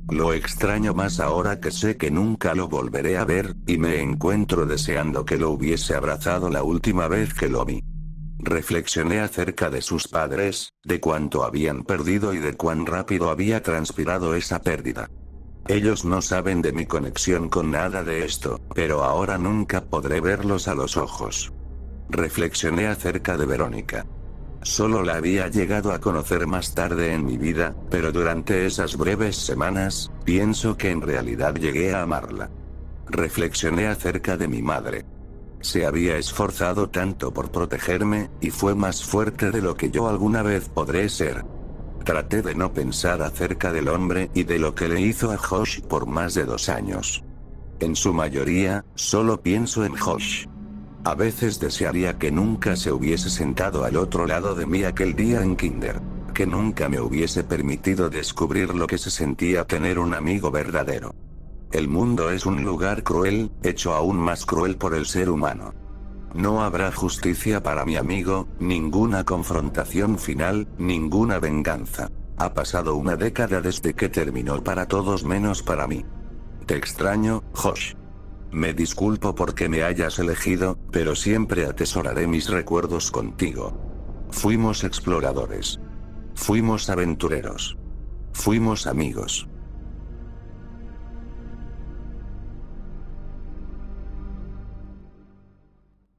A: Lo extraño más ahora que sé que nunca lo volveré a ver, y me encuentro deseando que lo hubiese abrazado la última vez que lo vi. Reflexioné acerca de sus padres, de cuánto habían perdido y de cuán rápido había transpirado esa pérdida. Ellos no saben de mi conexión con nada de esto, pero ahora nunca podré verlos a los ojos. Reflexioné acerca de Verónica. Solo la había llegado a conocer más tarde en mi vida, pero durante esas breves semanas, pienso que en realidad llegué a amarla. Reflexioné acerca de mi madre. Se había esforzado tanto por protegerme, y fue más fuerte de lo que yo alguna vez podré ser. Traté de no pensar acerca del hombre y de lo que le hizo a Josh por más de 2 años. En su mayoría, solo pienso en Josh. A veces desearía que nunca se hubiese sentado al otro lado de mí aquel día en kinder. Que nunca me hubiese permitido descubrir lo que se sentía tener un amigo verdadero. El mundo es un lugar cruel, hecho aún más cruel por el ser humano. No habrá justicia para mi amigo, ninguna confrontación final, ninguna venganza. Ha pasado una década desde que terminó para todos menos para mí. Te extraño, Josh. Me disculpo porque me hayas elegido, pero siempre atesoraré mis recuerdos contigo. Fuimos exploradores. Fuimos aventureros. Fuimos amigos.